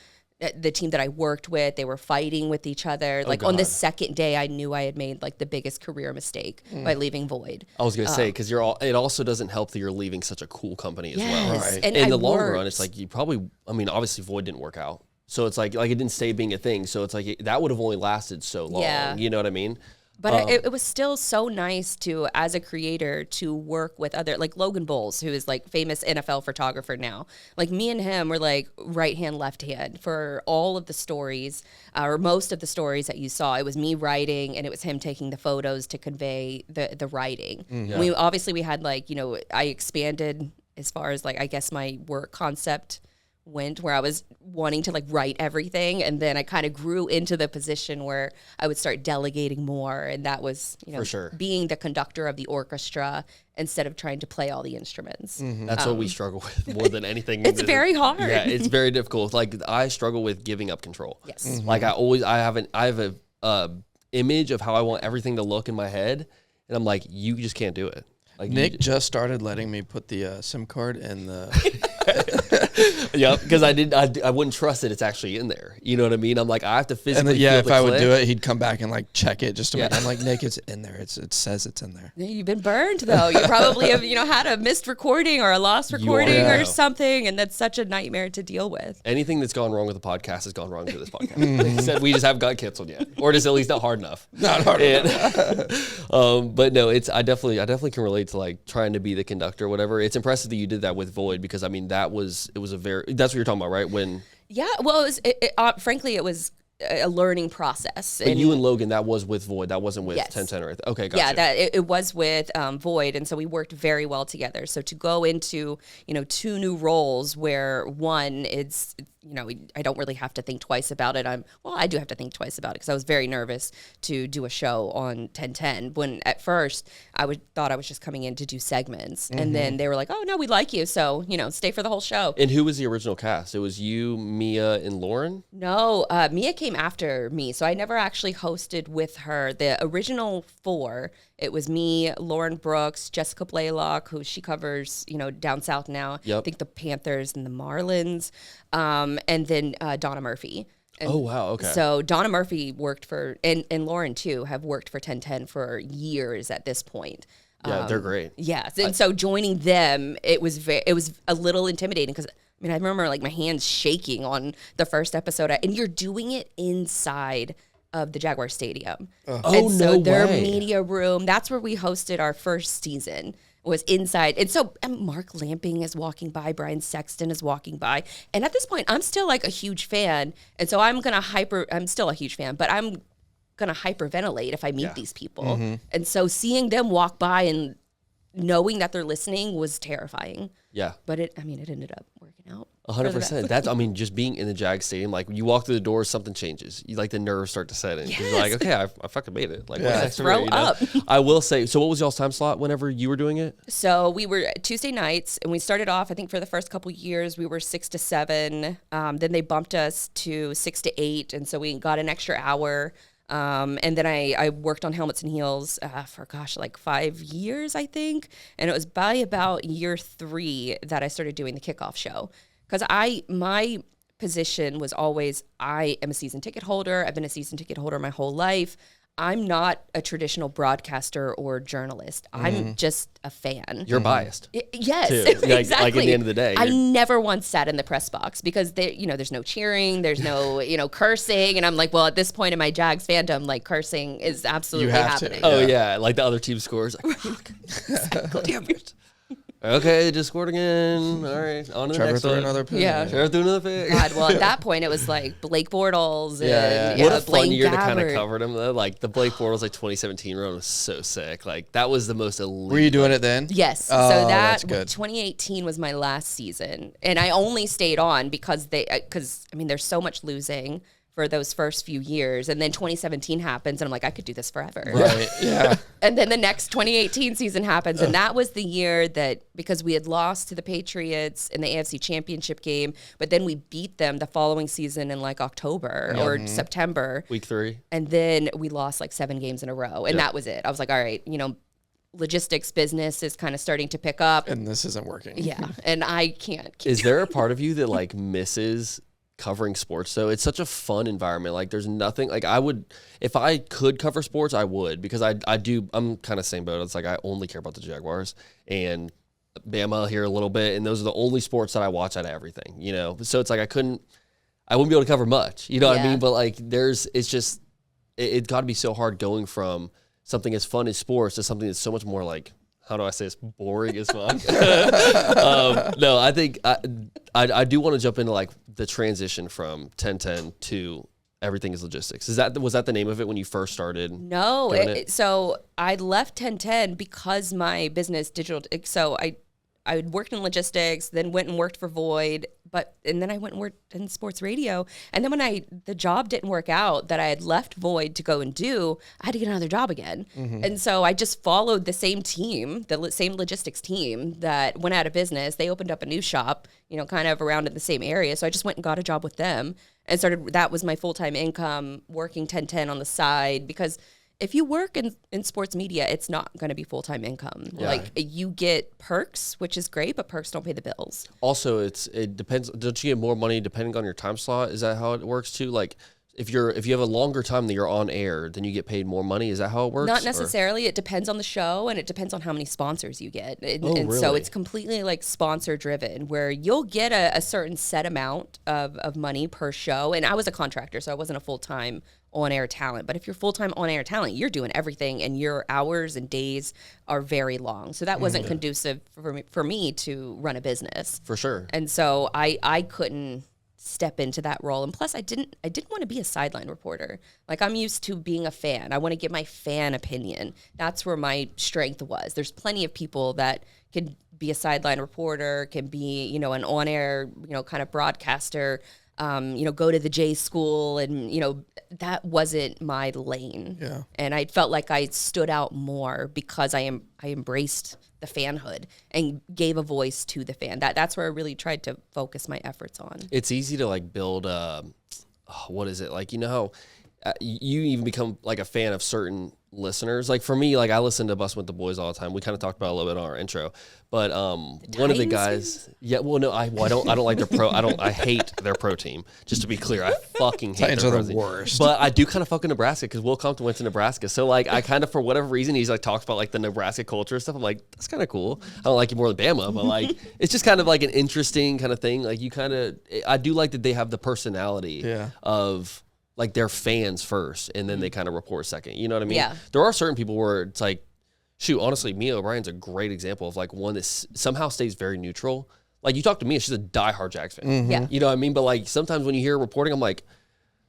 The team that I worked with, they were fighting with each other. Like on the second day, I knew I had made like the biggest career mistake by leaving Void. I was gonna say because it also doesn't help that you're leaving such a cool company as well. Yes, Right. and In I the long worked. run, it's like you probably. I mean, obviously Void didn't work out, so it's like it didn't stay being a thing. So it's like that would have only lasted so long. Yeah. You know what I mean? But it was still so nice to, as a creator, to work with other, like Logan Bowles, who is like famous NFL photographer now. Like me and him were like right hand, left hand for all of the stories, or most of the stories that you saw. It was me writing, and it was him taking the photos to convey the writing. We had like, I expanded as far as like, I guess my work concept went, where I was wanting to like write everything, and then I kind of grew into the position where I would start delegating more, and that was For sure. being the conductor of the orchestra instead of trying to play all the instruments. That's what we struggle with more than anything. It's very hard. Yeah, it's very difficult. Like I struggle with giving up control. Yes. Like I have a image of how I want everything to look in my head, and I'm like, you just can't do it. Like Nick just started letting me put the SIM card in the. Yep, because I wouldn't trust that it's actually in there. You know what I mean? I'm like, I have to And physically. then, yeah, feel if the I would click. do it, he'd come back and like check it just to make. Yeah. I'm like, Nick, it's in there. It says it's in there. You've been burned though. You probably have, had a missed recording or a lost recording are. or something, and that's such a nightmare to deal with. Anything that's gone wrong with the podcast has gone wrong with this podcast. Except we just haven't got canceled yet, or it is at least not hard enough. Not hard enough. But no, I definitely can relate to like trying to be the conductor or whatever. It's impressive that you did that with Void, because I mean that's what you're talking about, right? When Yeah, well, frankly, it was a learning process. but you and Logan, that was with Void, that wasn't with Yes. 1010 or anything. Okay, gotcha. Yeah, it was with Void, and so we worked very well together. So to go into two new roles where one it's I don't really have to think twice about it. I do have to think twice about it because I was very nervous to do a show on 1010 when at first thought I was just coming in to do segments, and then they were like, oh no, we like you, so stay for the whole show. And who was the original cast? It was you, Mia, and Lauren? No, Mia came after me, so I never actually hosted with her. The original 4, it was me, Lauren Brooks, Jessica Blaylock, who she covers, down south now. Yep. I think the Panthers and the Marlins, and then Donna Murphy. Oh, wow. Okay. So Donna Murphy worked for, and Lauren too, have worked for 1010 for years at this point. Yeah, they're great. Yes. And so joining them, it was a little intimidating because I mean, I remember like my hands shaking on the first episode, and you're doing it inside of the Jaguar Stadium. And so their media room, that's where we hosted our first season, was inside. And so Mark Lamping is walking by, Brian Sexton is walking by. And at this point, I'm still like a huge fan. And so I'm still a huge fan, but I'm going to hyperventilate if I meet these people. And so seeing them walk by and knowing that they're listening was terrifying. Yeah. But it ended up working out. 100%. That's, I mean, just being in the Jag Stadium, like when you walk through the doors, something changes. You like the nerves start to set in. Yes. You're like, okay, I fucking made it. Like, what's next for me, up. I will say, so what was y'all's time slot whenever you were doing it? So we were Tuesday nights, and we started off, I think for the first couple years, we were 6 to 7. Then they bumped us to 6 to 8. And so we got an extra hour. And then I worked on Helmets and Heels for, like 5 years, I think. And it was by about year 3 that I started doing the kickoff show. Because my position was always, I am a season ticket holder. I've been a season ticket holder my whole life. I'm not a traditional broadcaster or journalist. I'm just a fan. You're biased. Yes, too. exactly. Like at the end of the day. I never once sat in the press box because there's no cheering, there's no, cursing. And I'm like, well, at this point in my Jags fandom, like cursing is absolutely happening. Oh yeah, like the other team scores. Like, fuck. Damn it. Okay, they just scored again. All right, on to the next one. Another pick. Yeah. Trevor threw another pick. God, well, at that point, it was like Blake Bortles and What a fun Blaine year to kind of Gabbert. cover them though. Like the Blake Bortles, like 2017 run was so sick. Like that was the most elite. Were you doing it then? Yes. Oh, so that's good. 2018 was my last season, and I only stayed on because there's so much losing for those first few years, and then 2017 happens, and I'm like, I could do this forever. Right. Yeah. And then the next 2018 season happens, and that was the year that, because we had lost to the Patriots in the AFC Championship game, but then we beat them the following season in like October or September. Week 3. And then we lost like 7 games in a row, and that was it. I was like, all right, logistics business is kind of starting to pick up. And this isn't working. Yeah, and I can't keep Is there a part of you that like misses covering sports though? It's such a fun environment. Like there's nothing like if I could cover sports, I would, because I'm kind of same boat. It's like I only care about the Jaguars and Bama here a little bit, and those are the only sports that I watch out of everything, so it's like I wouldn't be able to cover much, what I mean? But like it's got to be so hard going from something as fun as sports to something that's so much more like, how do I say this? Boring as fuck. No, I think I do want to jump into like the transition from 1010 to everything is logistics. Was that the name of it when you first started? No. So I left 1010 because my business so I had worked in logistics, then went and worked for Void, and then I went and worked in sports radio. And then when the job didn't work out that I had left Void to go and do, I had to get another job again. Mm-hmm. And so I just followed the same team, the same logistics team that went out of business. They opened up a new shop, kind of around in the same area. So I just went and got a job with them and that was my full-time income, working 1010 on the side, because if you work in sports media, it's not going to be full-time income. Yeah. Like you get perks, which is great, but perks don't pay the bills. Also, it depends. Don't you get more money depending on your time slot? Is that how it works too? Like if you have a longer time that you're on air, then you get paid more money. Is that how it works? Not necessarily. It depends on the show, and it depends on how many sponsors you get. And really? So it's completely like sponsor driven, where you'll get a certain set amount of money per show. And I was a contractor, so I wasn't a full-time on-air talent. But if you're full-time on-air talent, you're doing everything, and your hours and days are very long. So that wasn't conducive for me to run a business. For sure. And so I couldn't step into that role. And plus I didn't want to be a sideline reporter. Like I'm used to being a fan. I want to give my fan opinion. That's where my strength was. There's plenty of people that can be a sideline reporter, can be, an on-air, kind of broadcaster, go to the J school, and, that wasn't my lane. Yeah. And I felt like I stood out more because I embraced the fanhood and gave a voice to the fan. That's where I really tried to focus my efforts on. It's easy to like build what is it? Like, how you even become like a fan of certain listeners. Like for me, like I listen to Bustin' with the Boys all the time. We kind of talked about it a little bit on our intro, but one of the guys, I don't like their I hate their pro team. Just to be clear, I fucking hate Titans their are pro the team. worst. But I do kind of fuck in Nebraska because Will Compton went to Nebraska. So like I kind of, for whatever reason, he's like talks about like the Nebraska culture and stuff. I'm like, that's kind of cool. I don't like it more than Bama, but like it's just kind of like an interesting kind of thing. Like I do like that they have the personality of like they're fans first and then they kind of report second. You know what I mean? Yeah. There are certain people where it's like, shoot, honestly, Mia O'Brien's a great example of like one that somehow stays very neutral. Like you talk to Mia, she's a diehard Jags fan. Yeah. You know what I mean? But like sometimes when you hear reporting, I'm like,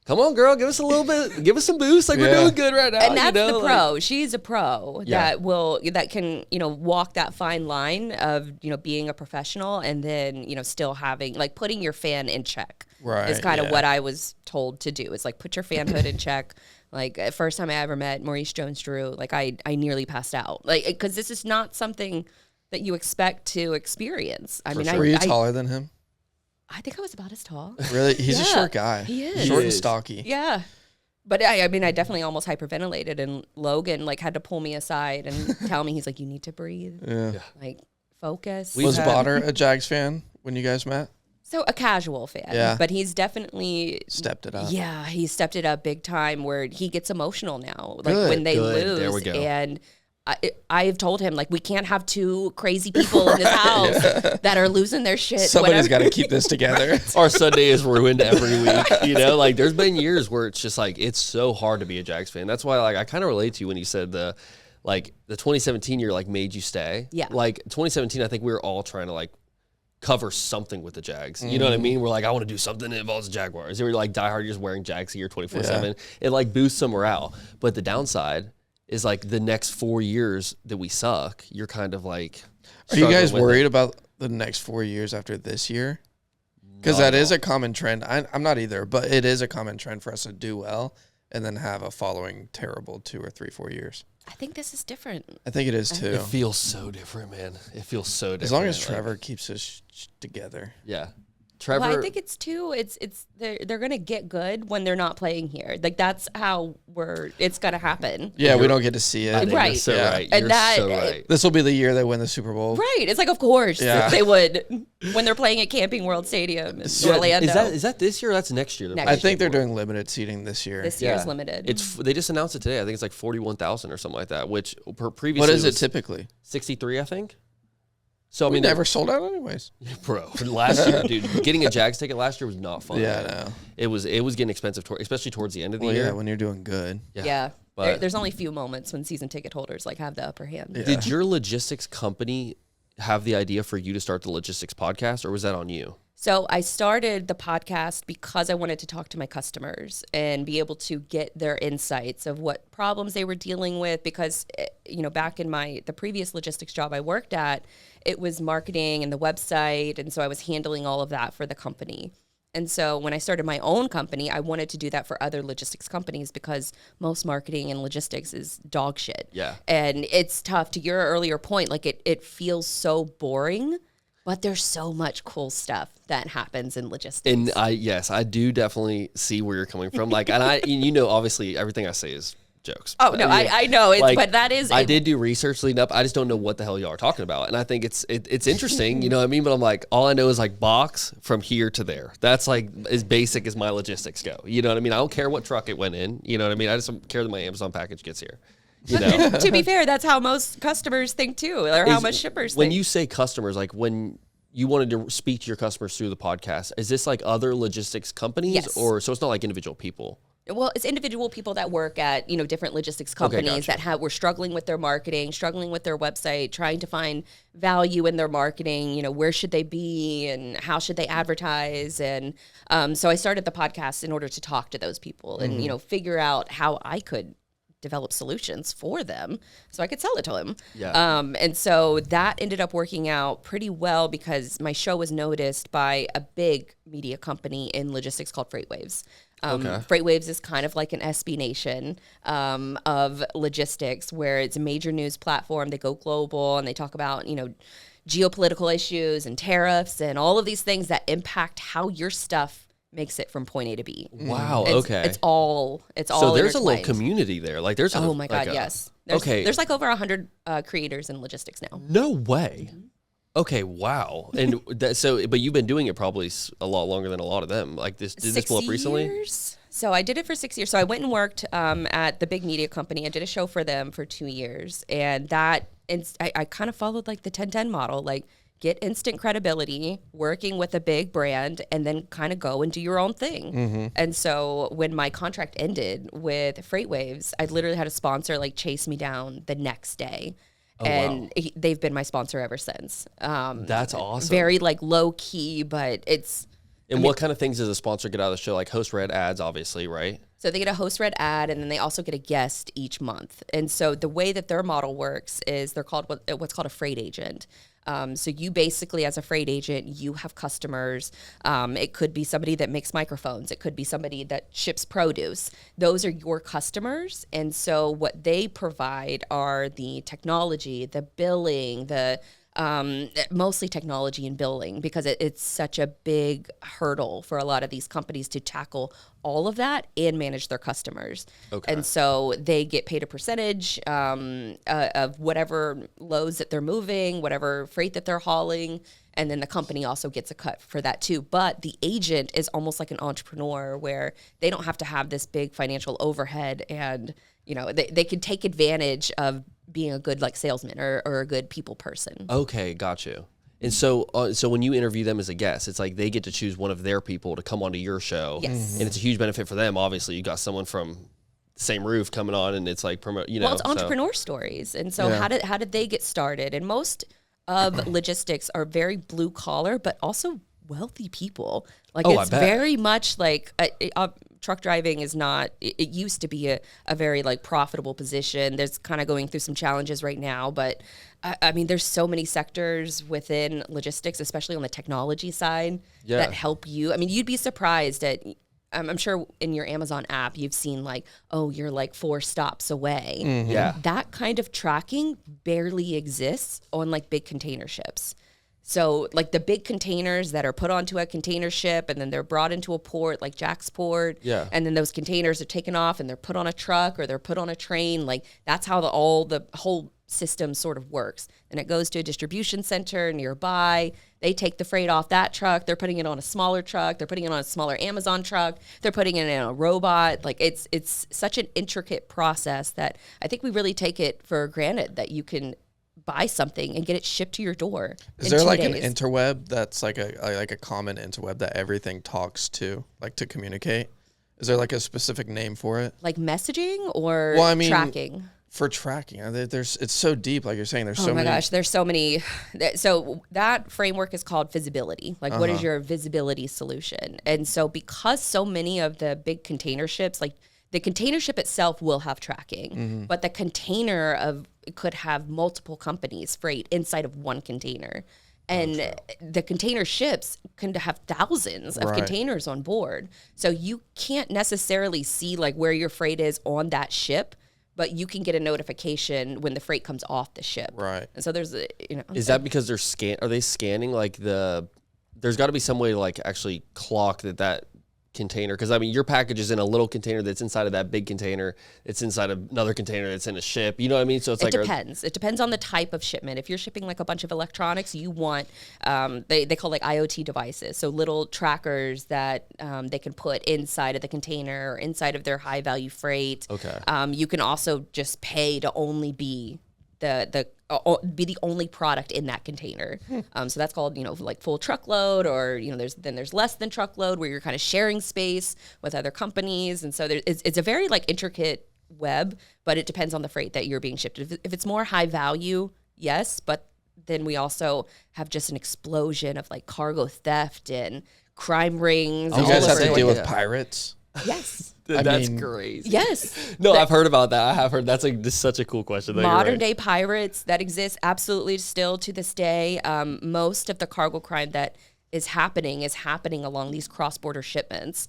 come on, girl, give us a little bit, give us some boost. Like we're doing good right now. And that's you know? the pro. She's a pro that can, walk that fine line of, being a professional and then, still having like putting your fan in check. Right. Is kind of what I was told to do. Is like put your fanhood in check. Like first time I ever met Maurice Jones-Drew, like I nearly passed out. Like because this is not something that you expect to experience. I mean, were you taller than him? I think I was about as tall. Really? He's a short guy. He is. Short and stocky. Yeah. But I mean, I definitely almost hyperventilated, and Logan like had to pull me aside and tell me, he's like, you need to breathe. Yeah. Like focus. Was Botter a Jags fan when you guys met? So a casual fan, but he's definitely stepped it up. Yeah, he stepped it up big time where he gets emotional now. Like Good, when they lose. There we go. And I've told him, like, we can't have two crazy people in this house that are losing their shit. Somebody's got to keep this together. Our Sunday is ruined every week. Like there's been years where it's just like, it's so hard to be a Jags fan. That's why like I kind of relate to you when you said the 2017 year like made you stay. Yeah. Like 2017, I think we were all trying to like cover something with the Jags. You know what I mean? We're like, I want to do something that involves the Jaguars. They were like diehard, you're just wearing Jags gear 24/7. It like boosts some morale. But the downside is like the next 4 years that we suck, you're kind of like. Are you guys worried about the next 4 years after this year? Because that is a common trend. I'm not either, but it is a common trend for us to do well and then have a following terrible 2 or 3, 4 years. I think this is different. I think it is too. It feels so different, man. It feels so different. As long as Trevor keeps us together. Yeah. Trevor. Well, I think it's too. They're gonna get good when they're not playing here. Like that's how it's gonna happen. Yeah, we don't get to see it. Right. You're so right. And You're so right. This will be the year they win the Super Bowl. Right. It's like, of course they would when they're playing at Camping World Stadium in Orlando. Is that this year or that's next year? Next I think they're doing limited seating this year. This year's limited. They just announced it today. I think it's like 41,000 or something like that, which previously What is it was typically? 63, I think. So I We mean, never sold out anyways. bro. Last year, dude, getting a Jags ticket last year was not fun. Yeah, man. no. It was getting expensive, especially towards the end of the Well, year. yeah, when you're doing good. Yeah. But There's only few moments when season ticket holders like have the upper hand. Yeah. did your logistics company have the idea for you to start the logistics podcast, or was that on you? So I started the podcast because I wanted to talk to my customers and be able to get their insights of what problems they were dealing with. Because, back in the previous logistics job I worked at, it was marketing and the website. And so I was handling all of that for the company. And so when I started my own company, I wanted to do that for other logistics companies because most marketing and logistics is dog shit. Yeah. And it's tough. To your earlier point, like it feels so boring. But there's so much cool stuff that happens in logistics. And I do definitely see where you're coming from. Like, and obviously everything I say is jokes. Oh no, I know it's, like, but that is. I did do research leading up. I just don't know what the hell y'all are talking about, and I think it's interesting. You know what I mean? But I'm like, all I know is like box from here to there. That's like as basic as my logistics go. You know what I mean? I don't care what truck it went in. You know what I mean? I just don't care that my Amazon package gets here. You know? To be fair, that's how most customers think too, or how most shippers when think. you say customers, like when you wanted to speak to your customers through the podcast, is this like other logistics companies, Yes. or so it's not like individual people? Well, it's individual people that work at, different logistics companies that were struggling with their marketing, struggling with their website, trying to find value in their marketing. Where should they be and how should they advertise? And so I started the podcast in order to talk to those people and, figure out how I could develop solutions for them so I could sell it to them. Yeah. And so that ended up working out pretty well because my show was noticed by a big media company in logistics called FreightWaves. FreightWaves is kind of like an SB Nation of logistics, where it's a major news platform. They go global and they talk about, geopolitical issues and tariffs and all of these things that impact how your stuff makes it from point A to B. Wow. It's, Okay. It's all so there's a little intertwined. community there. Like there's Oh my God, like yes. Okay. There's like over 100 creators in logistics now. No way. Okay, wow. And but you've been doing it probably a lot longer than a lot of them. Like did this blow up recently? 6 years. So I did it for 6 years. So I went and worked at the big media company. I did a show for them for 2 years, and I kind of followed like the 10-10 model, like get instant credibility, working with a big brand, and then kind of go and do your own thing. And so when my contract ended with FreightWaves, I literally had a sponsor like chase me down the next day. And they've been my sponsor ever since. That's awesome. Very like low key, but it's. And what kind of things does a sponsor get out of the show? Like host read ads, obviously, right? So they get a host read ad, and then they also get a guest each month. And so the way that their model works is they're called what's called a freight agent. So you basically, as a freight agent, you have customers. It could be somebody that makes microphones. It could be somebody that ships produce. Those are your customers. And so what they provide are the technology, the billing, mostly technology and billing, because it's such a big hurdle for a lot of these companies to tackle all of that and manage their customers. Okay. And so they get paid a percentage of whatever loads that they're moving, whatever freight that they're hauling, and then the company also gets a cut for that too. But the agent is almost like an entrepreneur where they don't have to have this big financial overhead, and they can take advantage of being a good like salesman or a good people person. Okay, got you. And so when you interview them as a guest, it's like they get to choose one of their people to come onto your show. Yes. And it's a huge benefit for them. Obviously, you got someone from the same roof coming on, and it's like promote. Well, it's entrepreneur stories, and so how did they get started? And most of logistics are very blue collar, but also wealthy people. Like it's very much like truck driving is not. It used to be a very like profitable position. There's kind of going through some challenges right now, but I mean, there's so many sectors within logistics, especially on the technology side, that help you. I mean, you'd be surprised at. I'm sure in your Amazon app, you've seen like, oh, you're like 4 stops away. Mm-hmm. Yeah. That kind of tracking barely exists on like big container ships. So like the big containers that are put onto a container ship and then they're brought into a port like Jack's Port. Yeah. And then those containers are taken off and they're put on a truck or they're put on a train. Like that's how the whole system sort of works. And it goes to a distribution center nearby. They take the freight off that truck. They're putting it on a smaller truck. They're putting it on a smaller Amazon truck. They're putting it in a robot. Like it's such an intricate process that I think we really take it for granted that you can buy something and get it shipped to your door. Is there like an interweb that's like a common interweb that everything talks to, like to communicate? Is there like a specific name for it? Like messaging or tracking? For tracking, it's so deep. Like you're saying, there's so many. Oh my gosh, there's so many. So that framework is called visibility. Like, what is your visibility solution? And so because so many of the big container ships, like the container ship itself will have tracking, but the container could have multiple companies' freight inside of one container. And the container ships can have thousands of containers on board. So you can't necessarily see like where your freight is on that ship, but you can get a notification when the freight comes off the ship. Right. And so there's Is that because are they scanning like there's got to be some way to like actually clock that container? Because I mean, your package is in a little container that's inside of that big container. It's inside of another container that's in a ship. You know what I mean? So it depends. It depends on the type of shipment. If you're shipping like a bunch of electronics, you want they call like IoT devices, so little trackers that they can put inside of the container or inside of their high value freight. Okay. You can also just pay to only be be the only product in that container. So that's called, like full truckload, or, there's less than truckload where you're kind of sharing space with other companies. And so it's a very like intricate web, but it depends on the freight that you're being shipped. If it's more high value, yes, but then we also have just an explosion of like cargo theft and crime rings. You guys have to deal with pirates? Yes. That's crazy. Yes. No, I've heard about that. I have heard. That's just such a cool question. Modern day pirates that exist absolutely still to this day. Most of the cargo crime that is happening along these cross-border shipments.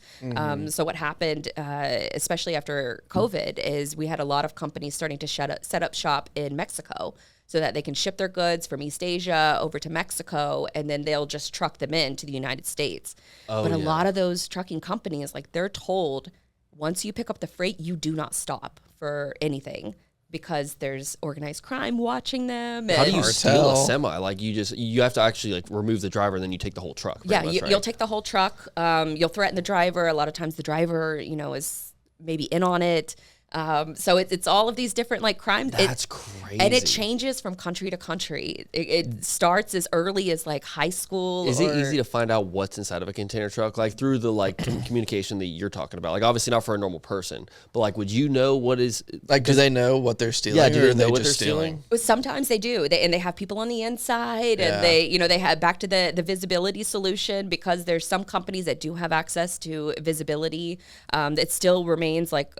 So what happened, especially after COVID, is we had a lot of companies starting to set up shop in Mexico. so that they can ship their goods from East Asia over to Mexico, and then they'll just truck them into the United States. But a lot of those trucking companies, like they're told, once you pick up the freight, you do not stop for anything, because there's organized crime watching them. How do you steal a semi? Like you have to actually like remove the driver, and then you take the whole truck. Yeah, much, right? You'll take the whole truck. You'll threaten the driver. A lot of times the driver, is maybe in on it. So it's all of these different like crimes. That's crazy. And it changes from country to country. It starts as early as like high school. Is it easy to find out what's inside of a container truck? Like through the like communication that you're talking about? Like obviously not for a normal person, but like would you know what is... Like do they know what they're stealing? Yeah, do or they are know they what just they're stealing? Sometimes they do. They have people on the inside, and they have back to the visibility solution, because there's some companies that do have access to visibility. It still remains like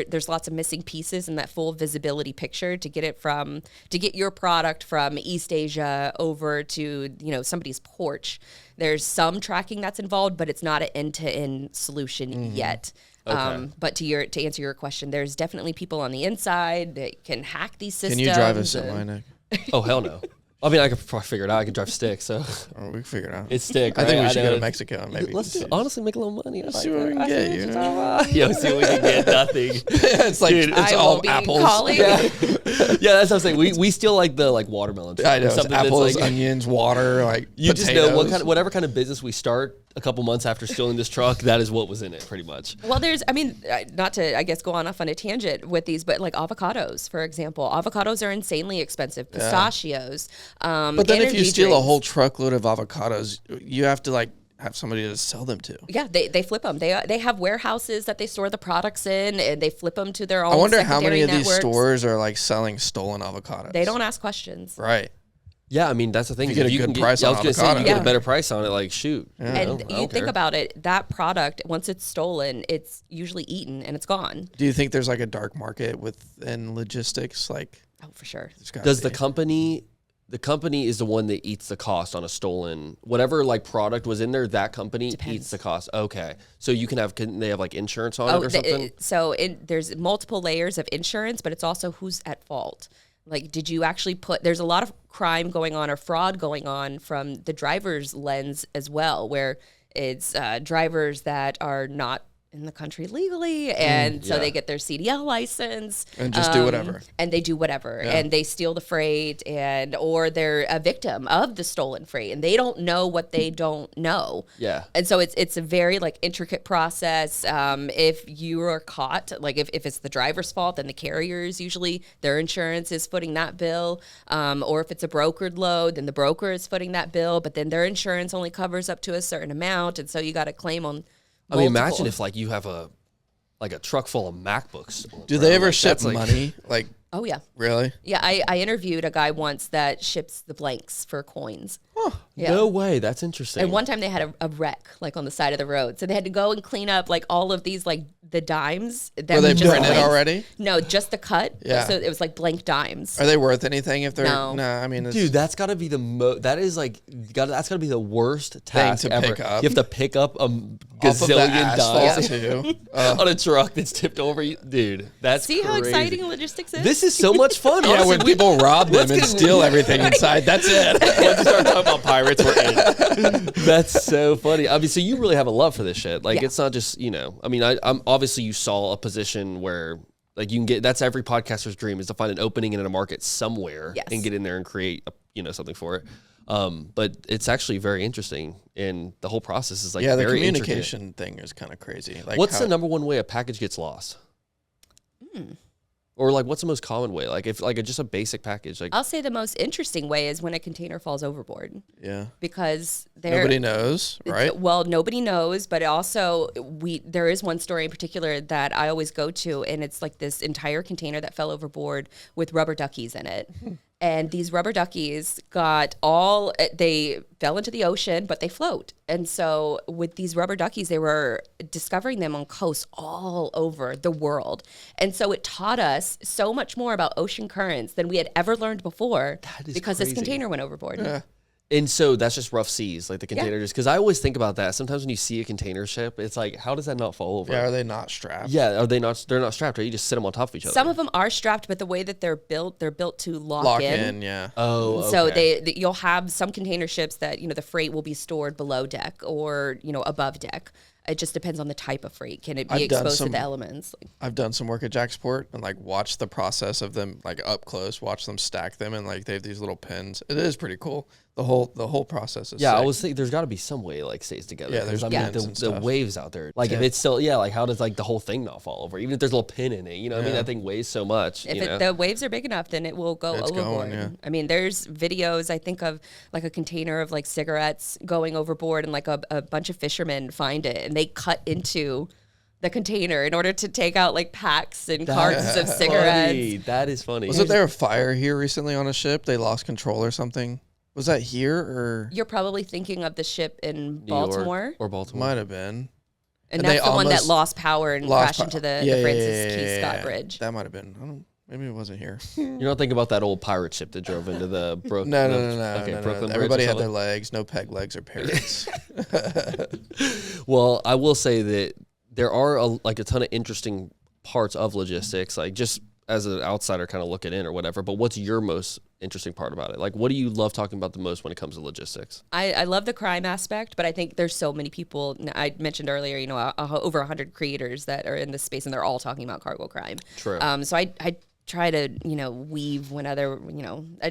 there's lots of missing pieces in that full visibility picture to get your product from East Asia over to somebody's porch. There's some tracking that's involved, but it's not an end-to-end solution yet. Okay. But to answer your question, there's definitely people on the inside that can hack these systems. Can you drive a semi, Nick? Oh, hell no. I mean, I could probably figure it out. I could drive stick, so Oh, we can figure it out. it's stick. I think right? we should go know. to Mexico and maybe Let's honestly make a little money. Let's see what we can get. Yo, see what we can get. Nothing. It's like Dude, it's I all will be apples. calling. Yeah, that's what I'm saying. We still like the watermelon. Truck, I know. It's something that's apples, like, onions, water, like you potatoes. just know whatever kind of business we start a couple months after stealing this truck, that is what was in it, pretty much. Well, not to, I guess, go off on a tangent with these, but like avocados, for example. Avocados are insanely expensive. Pistachios. But then if you steal a drinks. whole truckload of avocados, you have to like have somebody to sell them to. Yeah, they flip them. They have warehouses that they store the products in, and they flip them to their own. I wonder how many of secondary these networks. stores are like selling stolen avocados. They don't ask questions. Right. Yeah, I mean that's the thing. If you get a good price I on was gonna say you avocado. get a Yeah. better price on it. Like shoot, And I don't think care. about it, that product, once it's stolen, it's usually eaten and it's gone. Do you think there's like a dark market within logistics? Like, Oh, for sure. there's gotta Does be. the company is the one that eats the cost on a stolen whatever like product was in there? That company eats the cost. Okay, so you can they have like insurance on it or something? There's multiple layers of insurance, but it's also who's at fault. Like, did you actually there's a lot of crime going on or fraud going on from the driver's lens as well, where it's drivers that are not in the country legally, and so they get their CDL license And just do whatever. and they do whatever, and they steal the freight, or they're a victim of the stolen freight, and they don't know what they don't know. Yeah. And so it's a very like intricate process. If you are caught, like if it's the driver's fault, then the carriers usually their insurance is footing that bill. Or if it's a brokered load, then the broker is footing that bill, but then their insurance only covers up to a certain amount, and so you got to claim on. I mean, imagine if like you have a truck full of MacBooks. Do they ever Like, ship that's, like- money? Like, Oh yeah. really? Yeah, I interviewed a guy once that ships the blanks for coins. Yeah. No way. That's interesting. And one time they had a wreck like on the side of the road, so they had to go and clean up like all of these like the dimes that Were they just printed blanks. already? No, just the cut. Yeah. So it was like blank dimes. Are they worth anything if they're? No. I mean, it's, Dude, that's got to be that's got to be the worst task to ever. pick up. You have to pick up a off of the gazillion asphalt dimes too. on a truck that's tipped over. Dude, that's See how crazy. exciting logistics is? This is so much fun. Yeah, honestly. when people rob them let's and get- steal everything inside, that's it. Once you start talking about pirates, we're in. That's so funny. I mean, so you really have a love for this shit. Like, Yeah. it's not just, I'm obviously you saw a position where like you can get, that's every podcaster's dream is to find an opening in a market somewhere Yes. and get in there and create, something for it. But it's actually very interesting. And the whole process is like, Yeah, the very intricate. communication thing is kind of crazy. Like, What's how- the number one way a package gets lost? Or like, what's the most common way? Like if like just a basic package, like I'll say the most interesting way is when a container falls overboard, Yeah, because nobody knows, right? Well, nobody knows, but also there is one story in particular that I always go to, and it's like this entire container that fell overboard with rubber duckies in it. And these rubber duckies they fell into the ocean, but they float. And so with these rubber duckies, they were discovering them on coasts all over the world. And so it taught us so much more about ocean currents than we had ever learned before is because this crazy. container went overboard. Yeah. And so that's just rough seas, like the container just, because I always think about that. Sometimes when you see a container ship, it's like, how does that not fall over? Yeah, are they not strapped? Yeah, are they not? They're not strapped, right? You just sit them on top of each other. Some of them are strapped, but the way that they're built to lock in. Yeah. Oh, okay. So you'll have some container ships that, the freight will be stored below deck or, above deck. It just depends on the type of freight. Can it be exposed to the elements? I've done some work at Jacksport and like watched the process of them like up close, watch them stack them, and like they have these little pins. It is pretty cool. The whole process is Yeah, sick. I was thinking there's got to be some way it like stays together. Yeah, there's pins and the stuff. waves out there. Like if it's still like how does like the whole thing not fall over? Even if there's a little pin in it, you know what I mean? That thing weighs so much. If the waves are big enough, then it will go overboard. Yeah. I mean, there's videos I think of like a container of like cigarettes going overboard, and like a bunch of fishermen find it and they cut into the container in order to take out like packs and cartons of cigarettes. Funny. That is funny. Wasn't there a fire here recently on a ship? They lost control or something. Was that here or? You're probably thinking of the ship in New Baltimore. York or Baltimore? Might have been. And that's the one that lost power and crashed into the Francis Key Scott yeah. Bridge. That might have been. Maybe it wasn't here. You're not thinking about that old pirate ship that drove into the Brooklyn. No. Okay, no. Brooklyn Bridge Everybody or had their something? legs. No peg legs or parrots. Well, I will say that there are a ton of interesting parts of logistics, like just as an outsider kind of looking in or whatever. But what's your most interesting part about it? Like, what do you love talking about the most when it comes to logistics? I love the crime aspect, but I think there's so many people. I mentioned earlier, over 100 creators that are in this space, and they're all talking about cargo crime. True. So I try to, weave when other,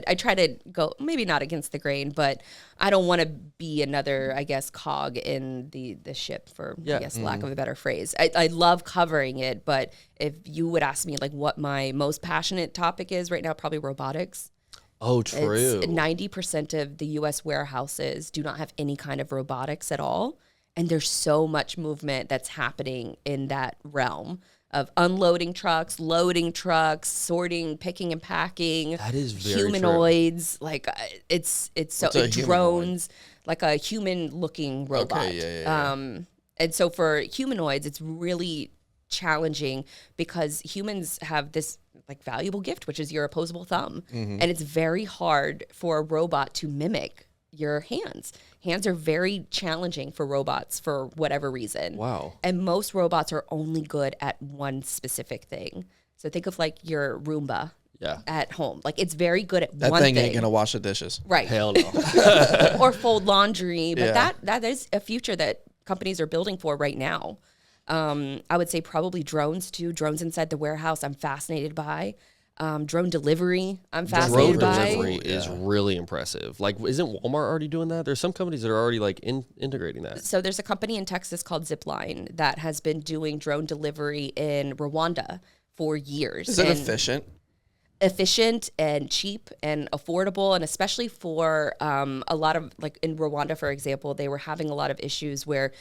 I try to go maybe not against the grain, but I don't want to be another, I guess, cog in the ship for, I guess, lack of a better phrase. I love covering it, but if you would ask me like what my most passionate topic is right now, probably robotics. Oh, true. 90% of the U.S. warehouses do not have any kind of robotics at all. And there's so much movement that's happening in that realm of unloading trucks, loading trucks, sorting, picking and packing. That is very humanoids. Like it's so What's a drones, like a human looking robot. Okay, yeah. And so for humanoids, it's really challenging because humans have this like valuable gift, which is your opposable thumb. And it's very hard for a robot to mimic your hands. Hands are very challenging for robots for whatever reason. Wow. And most robots are only good at one specific thing. So think of like your Roomba at home. Like it's very good at That one thing. thing ain't gonna wash the dishes. Right. Hell no. Or fold laundry. But Yeah. that is a future that companies are building for right now. I would say probably drones too. Drones inside the warehouse I'm fascinated by. Drone delivery I'm fascinated Drone by. delivery is really impressive. Like, isn't Walmart already doing that? There's some companies that are already like integrating that. So there's a company in Texas called Zipline that has been doing drone delivery in Rwanda for years. Is it And efficient? efficient and cheap and affordable, and especially for a lot of, like in Rwanda, for example, they were having a lot of issues where,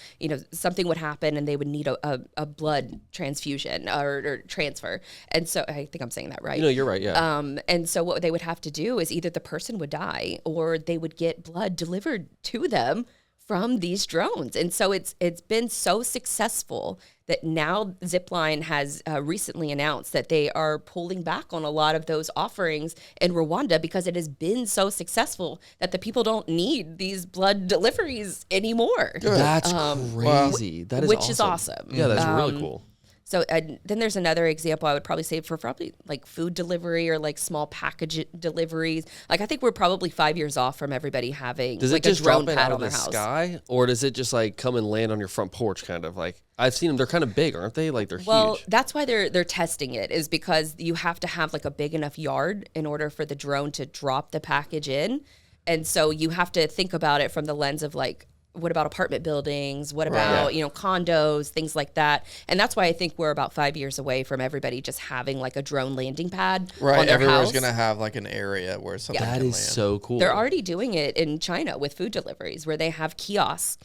something would happen and they would need a blood transfusion or transfer. And so I think I'm saying that right. No, you're right. Yeah. And so what they would have to do is either the person would die or they would get blood delivered to them from these drones. And so it's been so successful that now Zipline has recently announced that they are pulling back on a lot of those offerings in Rwanda because it has been so successful that the people don't need these blood deliveries anymore. That's crazy. That is which awesome. is awesome. Yeah, that's really cool. So then there's another example I would probably say for probably like food delivery or like small package deliveries. Like I think we're probably 5 years off from everybody having Does like it just a drone drop it pad out on of their the house. sky, or does it just like come and land on your front porch? Kind of like I've seen them. They're kind of big, aren't they? Like they're Well, huge. that's why they're testing it, is because you have to have like a big enough yard in order for the drone to drop the package in. And so you have to think about it from the lens of like, what about apartment buildings? What about, condos, things like that? And that's why I think we're about 5 years away from everybody just having like a drone landing pad on Right. their Everywhere's house. gonna have like an area where something That can is land. so cool. They're already doing it in China with food deliveries where they have kiosks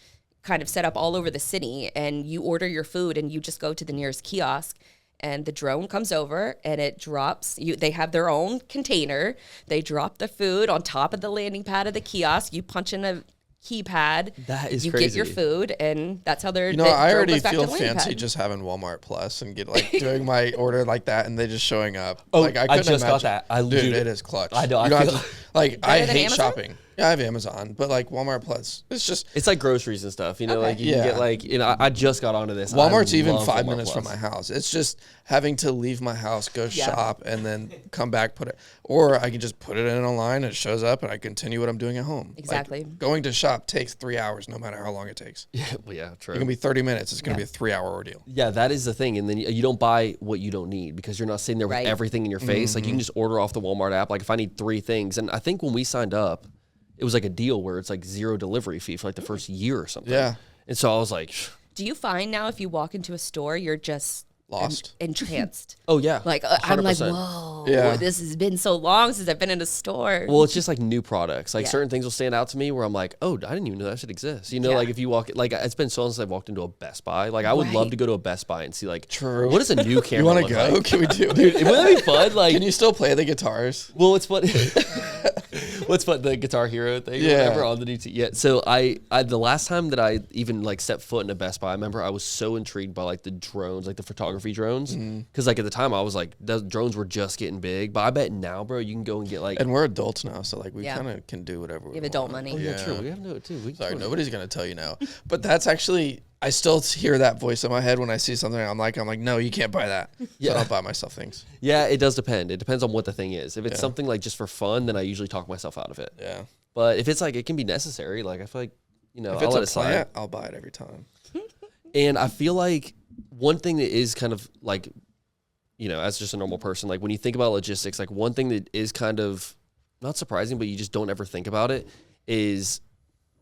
kind of set up all over the city, and you order your food and you just go to the nearest kiosk and the drone comes over and it drops they have their own container. They drop the food on top of the landing pad of the kiosk. You punch in a keypad. That is you crazy. get your food, and that's how they're. I already feel fancy just having Walmart Plus and get like doing my order like that, and they just showing up. Oh, like I couldn't just got imagine. that. Dude, it is clutch. I know, You I don't feel- have to, Like, I Better than hate Amazon? shopping. Yeah, I have Amazon, but like Walmart Plus, It's like groceries and stuff, you know, Okay. like you can get like, you know, I just got onto this. Walmart's I even love 5 Walmart minutes from Plus. my house. It's just having to leave my house, go Yeah. shop, and then come back, put it, or I can just put it in online, it shows up, and I continue what I'm doing at home. Like, Exactly. going to shop takes 3 hours, no matter how long it takes. Yeah, well, yeah, true. It can be 30 minutes. It's going to be a 3-hour ordeal. Yeah, that is the thing. And then you don't buy what you don't need because you're not sitting there with Right. everything in your face. Like you can just order off the Walmart app. Like if I need 3 things. And I think when we signed up, it was like a deal where it's like 0 delivery fee for like the first year or something. Yeah. And so I was like, Do you find now if you walk into a store, you're just Lost. entranced? oh yeah. Like I'm like, 100%. whoa, Yeah. this has been so long since I've been in a store. Well, it's just like new products. Like Yeah. certain things will stand out to me where I'm like, oh, I didn't even know that should exist. You know, Yeah. like if you walk, like it's been so long since I've walked into a Best Buy. Like I would love Right. to go to a Best Buy and see like, True. what does a new camera You want to look go? like? Can we do it? Dude, wouldn't that be fun? Like, Can you still play the guitars? well, it's fun. What's fun? The Guitar Hero thing, Yeah. or whatever on the new. Yeah. So I the last time that I even like stepped foot in a Best Buy, I remember I was so intrigued by like the drones, like the photography drones, because like at the time I was like, the drones were just getting big. But I bet now, bro, you can go and get like. And we're adults now, so like we Yeah. kind of can do whatever we You have want. adult money. Oh, yeah, true. We have no too. We Sorry, can- nobody's gonna tell you no. But that's actually, I still hear that voice in my head when I see something. I'm like, no, you can't buy that. So Yeah. I don't buy myself things. Yeah, it does depend. It depends on what the thing is. If it's Yeah. something like just for fun, then I usually talk myself out of it. Yeah. But if it's like it can be necessary, like I feel like If I'll it's let a it slide. plant, I'll buy it every time. And I feel like one thing that is kind of like, as just a normal person, like when you think about logistics, like one thing that is kind of not surprising, but you just don't ever think about it is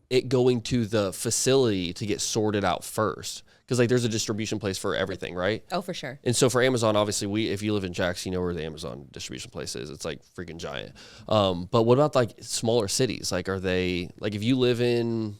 it going to the facility to get sorted out first. Because like there's a distribution place for everything, right? Oh, for sure. And so for Amazon, obviously, if you live in Jax, you know where the Amazon distribution place is. It's like freaking giant. But what about like smaller cities? Like, are they like if you live in,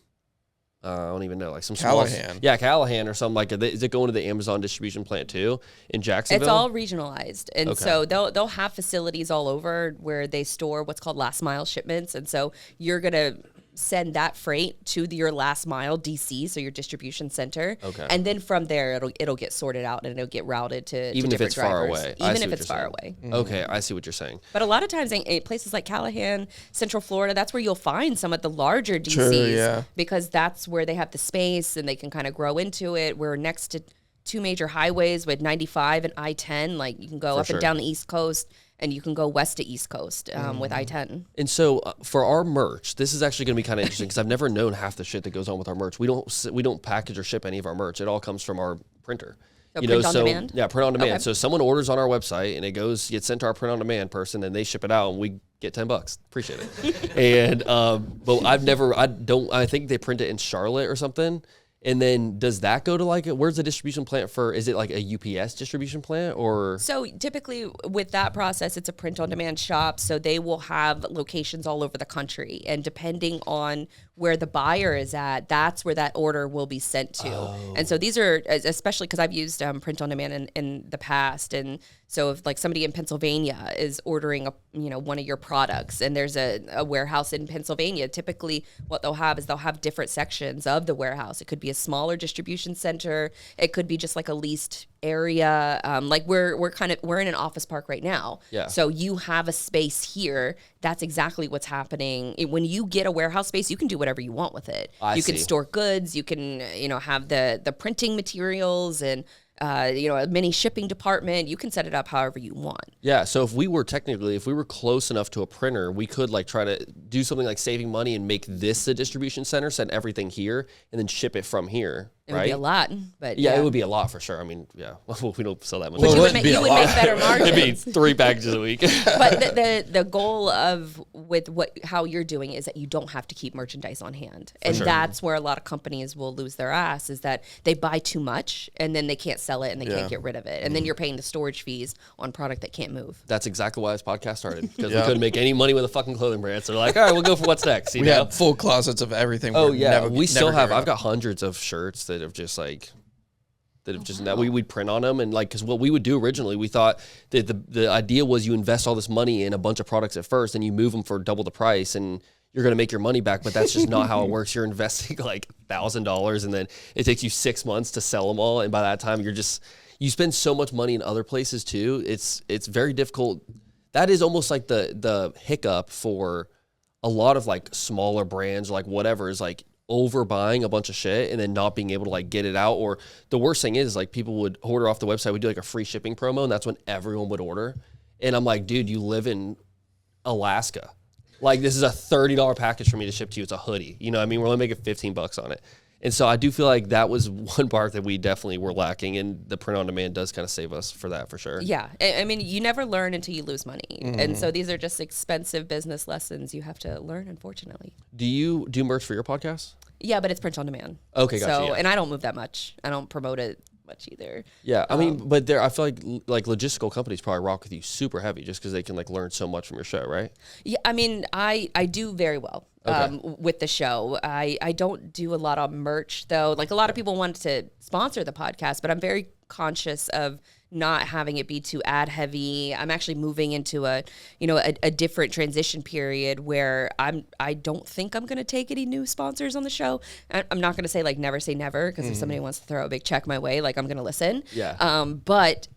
I don't even know, like some Callahan. Callahan or something like? Is it going to the Amazon distribution plant too in Jacksonville? It's all regionalized, and Okay. so they'll have facilities all over where they store what's called last mile shipments, and so you're gonna send that freight to your last mile DC, so your distribution center. Okay. And then from there, it'll get sorted out and it'll get routed to Even if different it's far drivers. away. I Even see if what it's you're far saying. away. Okay, I see what you're saying. But a lot of times in places like Callahan, Central Florida, that's where you'll find some of the larger DCs True, yeah. because that's where they have the space and they can kind of grow into it. We're next to 2 major highways with 95 and I-10. Like you can go up sure. and down the East Coast and you can go west to East Coast with I-10. And so for our merch, this is actually going to be kind of interesting because I've never known half the shit that goes on with our merch. We don't package or ship any of our merch. It all comes from our printer. So print on demand? Yeah, print on demand. Okay. So someone orders on our website and it gets sent to our print on demand person and they ship it out and we get $10. Appreciate it. And but I think they print it in Charlotte or something. And then does that go to like, where's the distribution plant for, is it like a UPS distribution plant or? So typically with that process, it's a print on demand shop. So they will have locations all over the country. And depending on where the buyer is at, that's where that order will be sent to. And so these are, especially because I've used print on demand in the past. And so if like somebody in Pennsylvania is ordering one of your products and there's a warehouse in Pennsylvania, typically what they'll have is they'll have different sections of the warehouse. It could be a smaller distribution center. It could be just like a leased area. Like we're in an office park right now. Yeah. So you have a space here. That's exactly what's happening. When you get a warehouse space, you can do whatever you want with it. You can see. store goods. You can have the printing materials and a mini shipping department. You can set it up however you want. Yeah, so if we were close enough to a printer, we could like try to do something like saving money and make this the distribution center, send everything here, and then ship it from here. It right? would be a lot, but Yeah, it would be a lot for sure. I mean, yeah, well, we don't sell that much. But Well, you it would wouldn't make, be you a would lot. make better margins. It'd be 3 packages a week. But the goal with how you're doing is that you don't have to keep merchandise on hand, and that's where a lot of companies will lose their ass is that they buy too much and then they can't sell it and they can't get rid of it, and then you're paying the storage fees on product that can't move. That's exactly why this podcast started because we couldn't make any money with a fucking clothing brand. So they're like, all right, we'll go for what's next. You We know? have full closets of everything. Oh we're yeah, never- we still never have. getting I've rid got hundreds of shirts that have just like. We'd print on them and like because what we would do originally we thought that the idea was you invest all this money in a bunch of products at first and you move them for double the price and you're going to make your money back, but that's just not how it works. You're investing like $1,000 and then it takes you 6 months to sell them all, and by that time you spend so much money in other places too. It's very difficult. That is almost like the hiccup for a lot of like smaller brands, like whatever, is like overbuying a bunch of shit and then not being able to like get it out. Or the worst thing is like people would order off the website. We do like a free shipping promo, and that's when everyone would order. And I'm like, dude, you live in Alaska. Like, this is a $30 package for me to ship to you. It's a hoodie. You know what I mean? We're only making $15 on it. And so I do feel like that was one part that we definitely were lacking, and the print on demand does kind of save us for that for sure. Yeah. I mean, you never learn until you lose money. And so these are just expensive business lessons you have to learn, unfortunately. Do you do merch for your podcast? Yeah, but it's print on demand. Okay, gotcha. So, Yeah. and I don't move that much. I don't promote it much either. Yeah, I mean, but I feel like logistical companies probably rock with you super heavy just because they can like learn so much from your show, right? Yeah, I mean, I do very well with the show. I don't do a lot of merch though. Like a lot of people want to sponsor the podcast, but I'm very conscious of not having it be too ad heavy. I'm actually moving into a different transition period where I don't think I'm going to take any new sponsors on the show. I'm not going to say like never say never, because if somebody wants to throw a big check my way, like I'm going to listen. Yeah. But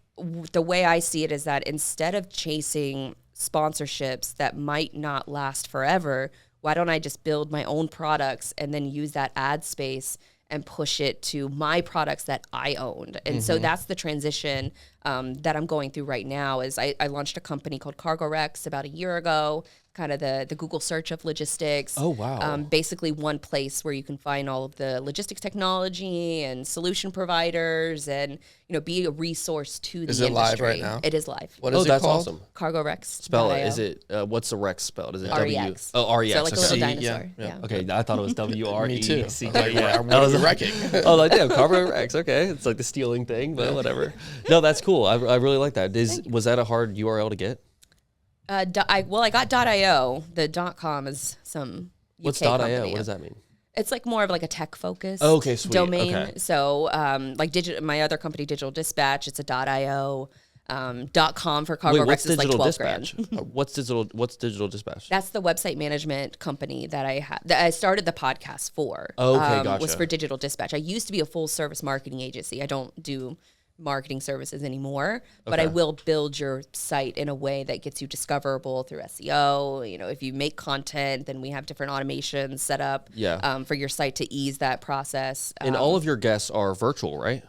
the way I see it is that instead of chasing sponsorships that might not last forever, why don't I just build my own products and then use that ad space and push it to my products that I owned. And so that's the transition that I'm going through right now. Is I launched a company called Cargo Rex about a year ago, kind of the Google search of logistics. Oh, wow. Basically one place where you can find all of the logistics technology and solution providers and, be a resource to the industry. Is it live right now? It is live. What is it that's called? awesome. Cargo Rex. Spell it. Is it, what's the Rex spelled? Is it R-E-X. W? Oh, R-E-X. So like a okay. little C, dinosaur. yeah. Yeah. Okay, I thought it was W-R-E. Me too. C. Like, Yeah. what are we wrecking? Oh, like, damn, Cargo Rex. Okay. It's like the stealing thing, but whatever. No, that's cool. I really like that. Was that a hard URL to get? I got .io. The .com is some UK What's company. .io? What does that mean? It's like more of like a tech focus Okay, sweet. domain. Okay. So my other company, Digital Dispatch, it's a .io. .com for Cargo Wait, Rex what's is like Digital 12 Dispatch? grand. What's Digital Dispatch? That's the website management company that I started the podcast for. Okay, gotcha. Was for Digital Dispatch. I used to be a full service marketing agency. I don't do marketing services anymore, but I will build your site in a way that gets you discoverable through SEO. If you make content, then we have different automations set up for your site to ease that process. And all of your guests are virtual, right?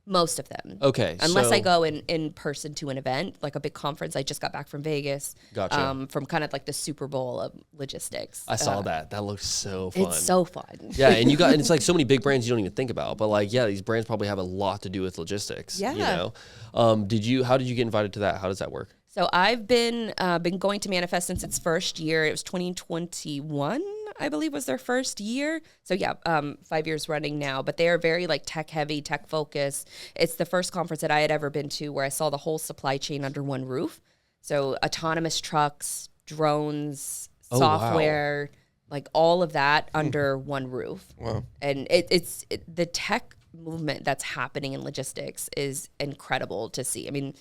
Most of them. Okay. Unless I go in person to an event, like a big conference. I just got back from Vegas. Gotcha. From kind of like the Super Bowl of logistics. I saw that. That looks so fun. It's so fun. Yeah, and it's like so many big brands you don't even think about. But like, yeah, these brands probably have a lot to do with logistics. Yeah. How did you get invited to that? How does that work? So I've been going to Manifest since its first year. It was 2021, I believe, was their first year. So yeah, 5 years running now. But they are very like tech heavy, tech focused. It's the first conference that I had ever been to where I saw the whole supply chain under one roof. So autonomous trucks, drones, software, like all of that under one roof. Wow. And it's the tech movement that's happening in logistics is incredible to see. I mean,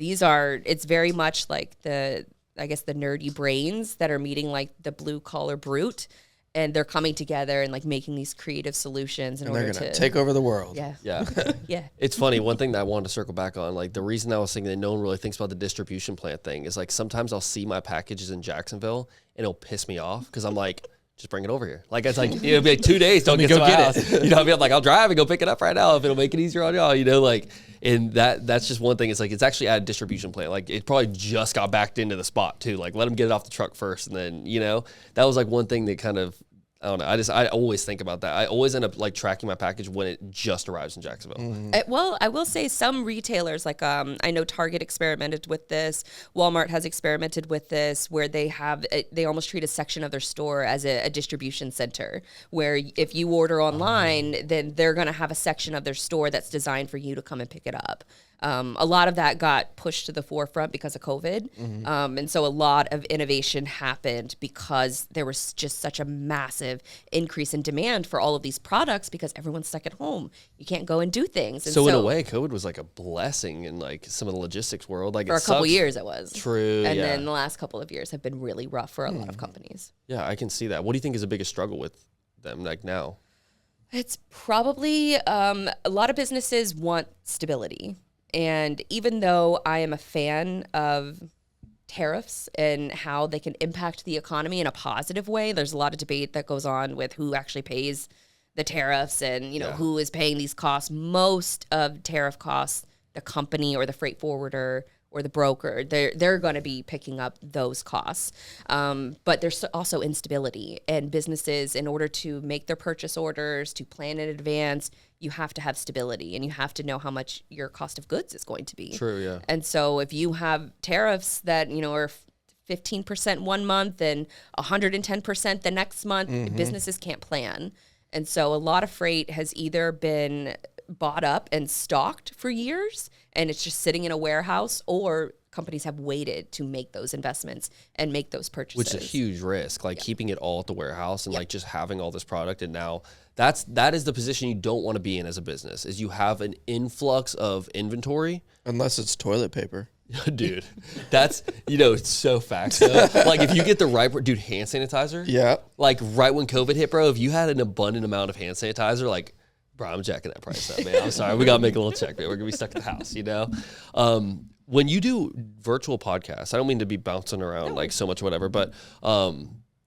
it's very much like the nerdy brains that are meeting like the blue collar brute, and they're coming together and like making these creative solutions in order to take over the world. Yeah. Yeah. Yeah. It's funny. One thing that I wanted to circle back on, like the reason I was thinking that no one really thinks about the distribution plant thing is like sometimes I'll see my packages in Jacksonville and it'll piss me off because I'm like, just bring it over here. Like it's like it'll be like 2 days. Don't get to my house. I'll be like, I'll drive and go pick it up right now if it'll make it easier on y'all. And that's just one thing. It's like it's actually at a distribution plant. Like it probably just got backed into the spot too. Like let them get it off the truck first, and then that was like one thing that kind of. I don't know. I always think about that. I always end up like tracking my package when it just arrives in Jacksonville. Well, I will say some retailers, like I know Target experimented with this. Walmart has experimented with this, where they almost treat a section of their store as a distribution center, where if you order online, then they're going to have a section of their store that's designed for you to come and pick it up. A lot of that got pushed to the forefront because of COVID. And so a lot of innovation happened because there was just such a massive increase in demand for all of these products because everyone's stuck at home. You can't go and do things. And so in a way, COVID was like a blessing in like some of the logistics world. Like for a couple years it was. True. And then the last couple of years have been really rough for a lot of companies. Yeah, I can see that. What do you think is the biggest struggle with them like now? It's probably a lot of businesses want stability. And even though I am a fan of tariffs and how they can impact the economy in a positive way. There's a lot of debate that goes on with who actually pays the tariffs and, who is paying these costs. Most of tariff costs, the company or the freight forwarder or the broker, they're going to be picking up those costs. But there's also instability, and businesses, in order to make their purchase orders, to plan in advance, you have to have stability, and you have to know how much your cost of goods is going to be. True, yeah. And so if you have tariffs that, are 15% one month and 110% the next month, businesses can't plan. And so a lot of freight has either been bought up and stocked for years, and it's just sitting in a warehouse, or companies have waited to make those investments and make those purchases. Which is a huge risk, keeping it all at the warehouse and just having all this product. And now that is the position you don't want to be in as a business, is you have an influx of inventory. Unless it's toilet paper. Dude, that's, it's so facts. So, if you get the right, dude, hand sanitizer. Yeah. Right when COVID hit, bro, if you had an abundant amount of hand sanitizer, bro, I'm jacking that price up, man. I'm sorry. We got to make a little check, man. We're going to be stuck at the house, When you do virtual podcasts, I don't mean to be bouncing around so much, whatever, but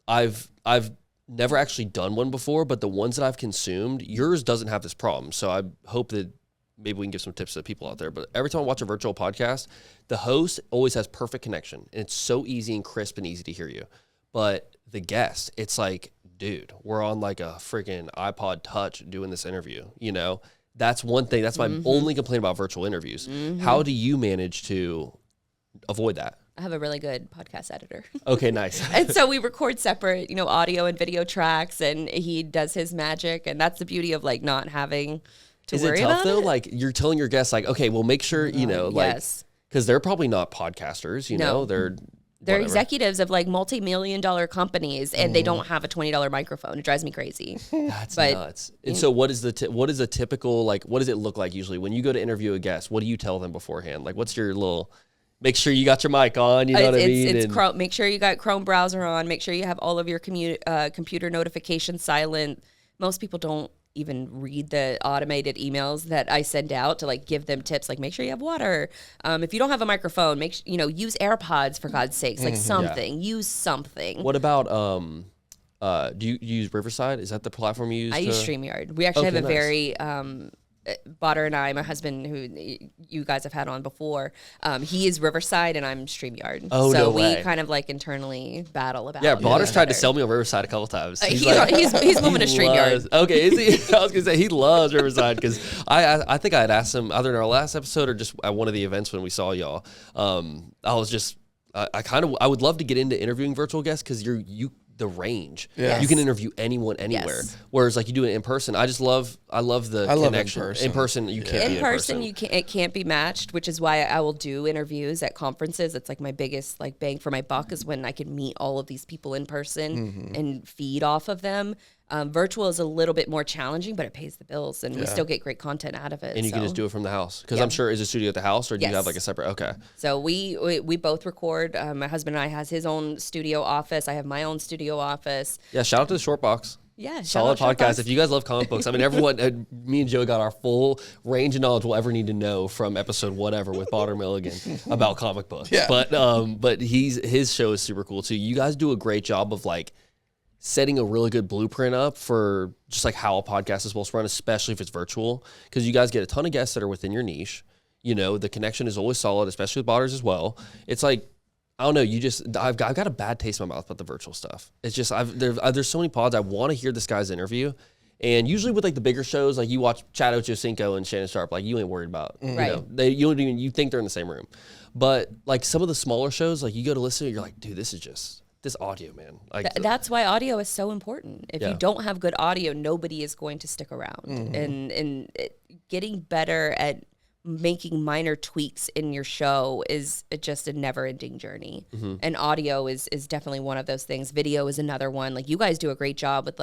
I've never actually done one before, but the ones that I've consumed, yours doesn't have this problem. So I hope that maybe we can give some tips to the people out there. But every time I watch a virtual podcast, the host always has perfect connection, and it's so easy and crisp and easy to hear you. But the guest, it's dude, we're on a freaking iPod Touch doing this interview, That's one thing. That's my only complaint about virtual interviews. How do you manage to avoid that? I have a really good podcast editor. Okay, nice. And so we record separate, audio and video tracks, and he does his magic. And that's the beauty of not having to worry about it. Is it tough though? You're telling your guests okay, well, make sure, yes. Because they're probably not podcasters, No. They're whatever. Executives of multi-million-dollar companies, and they don't have a $20 microphone. It drives me crazy. That's nuts. And so what is a typical, what does it look like usually when you go to interview a guest? What do you tell them beforehand? What's your little, make sure you got your mic on, you know what I mean? It's Chrome. Make sure you got Chrome browser on. Make sure you have all of your computer notifications silent. Most people don't even read the automated emails that I send out to give them tips, make sure you have water. If you don't have a microphone, use AirPods for God's sakes, something. Use something. What about do you use Riverside? Is that the platform you use? I use StreamYard. We actually have a very Botter and I, my husband, who you guys have had on before, he is Riverside and I'm StreamYard. Oh, so no we way. kind of internally battle about. Yeah, Botter's tried to sell me on Riverside a couple times. He's moving to StreamYard. Okay, is he? I was gonna say he loves Riverside because I think I had asked him either in our last episode or just at one of the events when we saw y'all. I was just I would love to get into interviewing virtual guests because the range. Yes. You can interview anyone anywhere. Yes. Whereas you do it in person. I love the connection. In person. In person, you can't be in person. It can't be matched, which is why I will do interviews at conferences. It's my biggest bang for my buck is when I can meet all of these people in person and feed off of them. Virtual is a little bit more challenging, but it pays the bills, and we still get great content out of it. And you can just do it from the house because I'm sure, is a studio at the house, or do you have a separate? Okay. So we both record. My husband and I has his own studio office. I have my own studio office. Yeah, shout out to the Short Box. Yeah, solid podcast. If you guys love comic books, I mean, everyone, me and Joe got our full range of knowledge we'll ever need to know from episode whatever with Blythe Milligan about comic books. Yeah. But his show is super cool too. You guys do a great job of setting a really good blueprint up for just how a podcast is supposed to run, especially if it's virtual, because you guys get a ton of guests that are within your niche. The connection is always solid, especially with Botters as well. It's I don't know. I've got a bad taste in my mouth about the virtual stuff. It's just there's so many pods. I want to hear this guy's interview, and usually with the bigger shows, you watch Chad Ochocinco and Shannon Sharp, you ain't worried about. Right. You think they're in the same room, but some of the smaller shows, you go to listen, you're dude, this is just this audio, man. That's why audio is so important. If you don't have good audio, nobody is going to stick around. And getting better at making minor tweaks in your show is just a never-ending journey. And audio is definitely one of those things. Video is another one. You guys do a great job with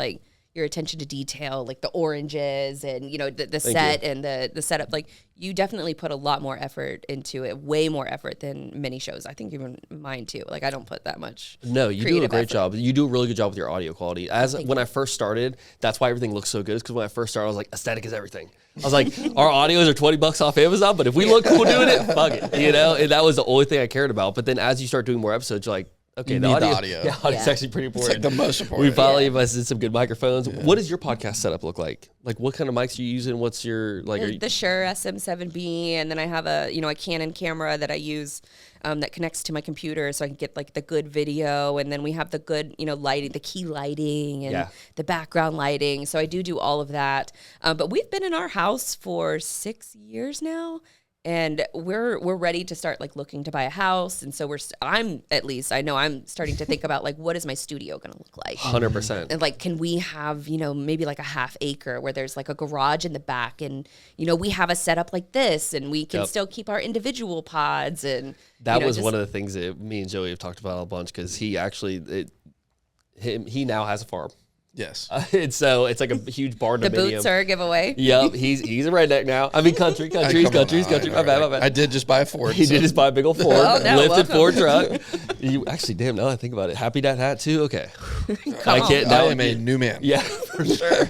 your attention to detail, like the oranges and, you know, the set and the setup. Like, you definitely put a lot more effort into it, way more effort than many shows. I think even mine too. Like, I don't put that much. No, you do a great effort. job. You do a really good job with your audio quality. When I first started, that's why everything looks so good. Is because when I first started, I was like, aesthetic is everything. I was like, our audios are $20 off Amazon, but if we look cool doing it, fuck it, you know. And that was the only thing I cared about. But then as you start doing more episodes, you're like, okay, the audio. Yeah, audio's actually pretty important. It's like the most important. We finally invested in some good microphones. Yeah. What does your podcast setup look like? Like, what kind of mics are you using? What's your like? The Shure SM7B, and then I have a Canon camera that I use that connects to my computer, so I can get like the good video, and then we have the good lighting, the key lighting, and the background lighting. So I do all of that. But we've been in our house for 6 years now. And we're ready to start like looking to buy a house, and so I'm starting to think about like, what is my studio going to look like? 100%. And like, can we have maybe like a half acre where there's like a garage in the back, and we have a setup like this, and we can still keep our individual pods. And that was one of the things that me and Joey have talked about a bunch, because he actually he now has a farm. Yes. And so it's like a huge barn the dominium. boots are a giveaway. Yep. He's a redneck now. I mean, country. My bad. I did just buy a Ford. He did just buy a big old Ford. Lifted welcome. Ford truck. You actually, damn, now I think about it. Happy Dad hat too? Okay. I am a new man. Yeah, for sure.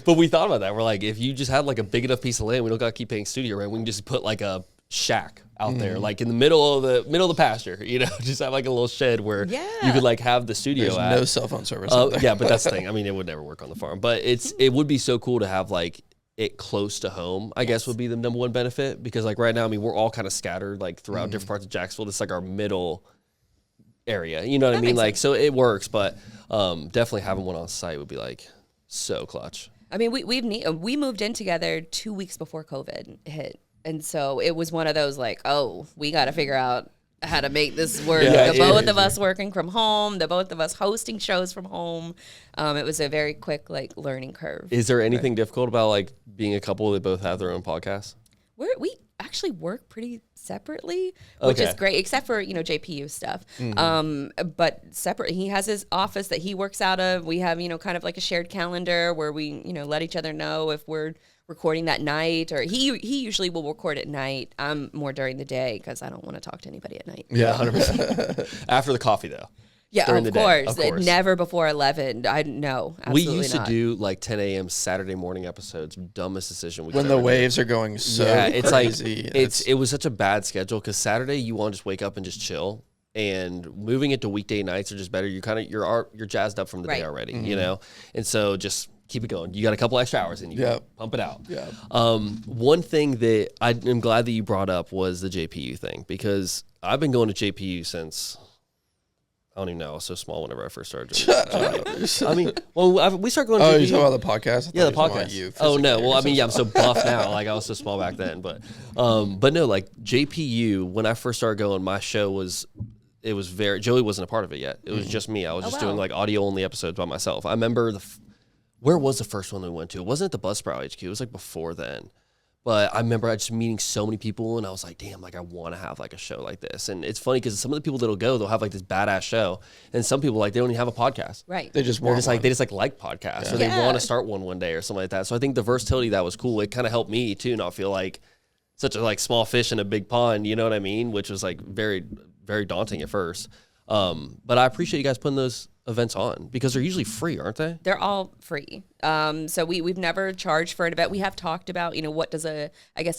But we thought about that. We're like, if you just had like a big enough piece of land, we don't got to keep paying studio rent. We can just put like a shack out there, like in the middle of the pasture, just have like a little shed where you could like have the studio. There's no cell phone service. Yeah, but that's the thing. I mean, it would never work on the farm, but it would be so cool to have like it close to home, I guess would be the number one benefit, because like right now, I mean, we're all kind of scattered like throughout different parts of Jacksonville. It's like our middle area, you know what I mean? Like, so it works, but definitely having one on site would be like so clutch. I mean, we moved in together 2 weeks before COVID hit. And so it was one of those like, oh, we got to figure out how to make this work. Both of us working from home, the both of us hosting shows from home. It was a very quick like learning curve. Is there anything difficult about like being a couple that both have their own podcasts? We actually work pretty separately, which is great, except for JPU stuff. But separate, he has his office that he works out of. We have kind of like a shared calendar where we let each other know if we're recording that night, or he usually will record at night. I'm more during the day because I don't want to talk to anybody at night. Yeah, 100%. After the coffee though. Yeah, of course. Never before 11. I know. We used to do like 10 a.m. Saturday morning episodes. Dumbest decision we when the waves are going so it's crazy. Like it was such a bad schedule, because Saturday you want to just wake up and just chill, and moving it to weekday nights are just better. You're jazzed up from the day already, and so just keep it going. You got a couple extra hours and you pump it out. Yeah. One thing that I'm glad that you brought up was the JPU thing, because I've been going to JPU since, I don't even know, I was so small whenever I first started. I mean, we started going to JPU. Oh, you're talking about the podcast? Yeah, the podcast. Oh, no. Well, I mean, I'm so buff now. Like, I was so small back then. But no, like, JPU, when I first started going, my show was Joey wasn't a part of it yet. It was just me. I was just doing, like, audio-only episodes by myself. I remember where was the first one we went to? It wasn't at the Buzzsprout HQ. It was like before then. But I remember just meeting so many people, and I was like, damn, like I want to have like a show like this. And it's funny because some of the people that'll go, they'll have like this badass show. And some people like, they don't even have a podcast. Right. They just like podcasts, or they want to start one day or something like that. So I think the versatility that was cool. It kind of helped me too, not feel like such a like small fish in a big pond, you know what I mean? Which was like very, very daunting at first. But I appreciate you guys putting those events on, because they're usually free, aren't they? They're all free. So we've never charged for an event. We have talked about, what does a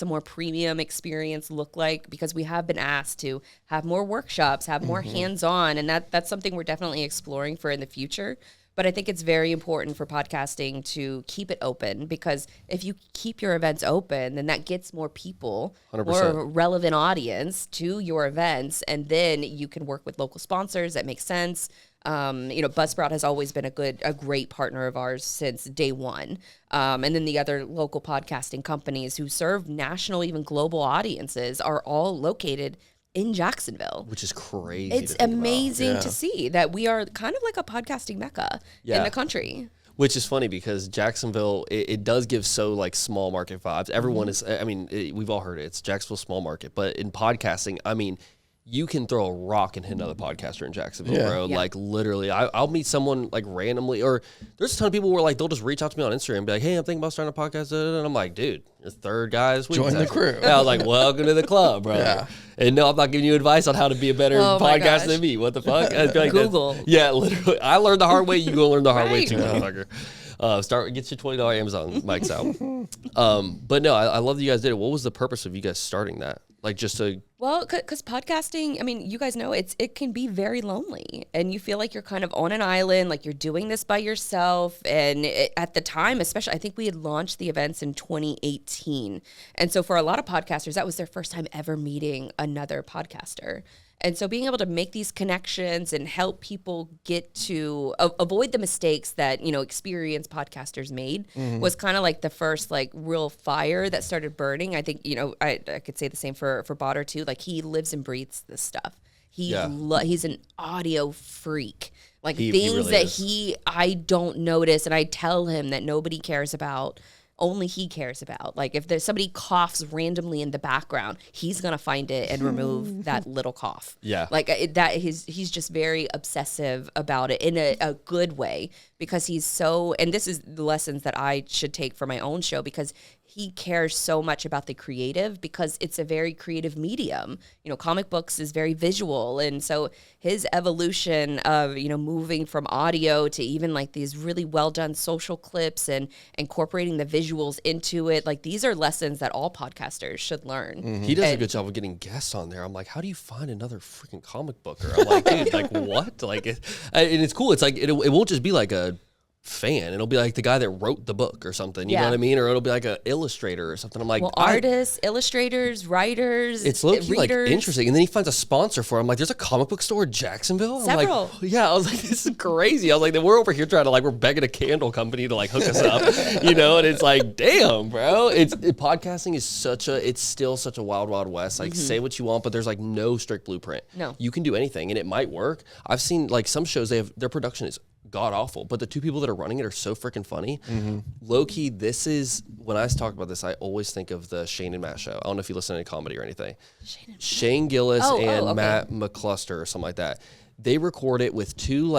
more premium experience look like, because we have been asked to have more workshops, have more hands-on, and that's something we're definitely exploring for in the future. But I think it's very important for podcasting to keep it open, because if you keep your events open, then that gets more people, 100%. more relevant audience to your events, and then you can work with local sponsors. That makes sense. Buzzsprout has always been a great partner of ours since day one. And then the other local podcasting companies who serve national, even global audiences are all located in Jacksonville, which is crazy. It's amazing to see that we are kind of like a podcasting mecca in the country. Which is funny, because Jacksonville, it does give so like small market vibes. Everyone is, I mean, we've all heard it. It's Jacksonville small market, but in podcasting, I mean, you can throw a rock and hit another podcaster in Jacksonville, bro. Yeah. Like literally, I'll meet someone like randomly, or there's a ton of people where like they'll just reach out to me on Instagram and be like, "Hey, I'm thinking about starting a podcast," and I'm like, "Dude, you're the third guy this week." Join the crew. Yeah, I was like, "Welcome to the club, bro." Yeah. And no, I'm not giving you advice on how to be a better Oh my podcaster gosh. than me. What the fuck? I'd be like, Google. Yeah, literally. I learned the hard way. You go learn the hard way Right. too, motherfucker. Get your $20 Amazon mics out. But no, I love that you guys did it. What was the purpose of you guys starting that? Like just to Well, because podcasting, I mean, you guys know it can be very lonely, and you feel like you're kind of on an island, like you're doing this by yourself. And at the time, especially, I think we had launched the events in 2018, and so for a lot of podcasters, that was their first time ever meeting another podcaster. And so being able to make these connections and help people get to avoid the mistakes that, experienced podcasters made was kind of like the first like real fire that started burning. I think, I could say the same for Botter too. Like he lives and breathes this stuff. He's an audio freak. Like He things really that is. I don't notice, and I tell him that nobody cares about. Only he cares about. Like if there's somebody coughs randomly in the background, he's gonna find it and remove that little cough. Yeah. Like he's just very obsessive about it in a good way, because he's so, and this is the lessons that I should take for my own show, because he cares so much about the creative, because it's a very creative medium. Comic books is very visual. And so his evolution of, moving from audio to even like these really well done social clips and incorporating the visuals into it. Like these are lessons that all podcasters should learn. He does a good job of getting guests on there. I'm like, how do you find another freaking comic booker? I'm like, dude, like what? Like, and it's cool. It's like it won't just be like a fan. It'll be like the guy that wrote the book or something. You know Yeah. what I mean? Or it'll be like an illustrator or something. I'm like, Well, artists, illustrators, writers, it's low-key like readers. interesting. And then he finds a sponsor for it. I'm like, there's a comic book store in Jacksonville? I'm Several. like, yeah. I was like, this is crazy. I was like, we're over here trying to we're begging a candle company to hook us up, and it's like, damn, bro. Podcasting is it's still such a wild, wild west. Like say what you want, but there's no strict blueprint. No. You can do anything and it might work. I've seen some shows, their production is god awful, but the two people that are running it are so freaking funny. Low key, this is when I talk about this, I always think of the Shane and Matt show. I don't know if you listen to any comedy or anything. Shane Gillis and okay. Matt McCluster or something like that. They record it with two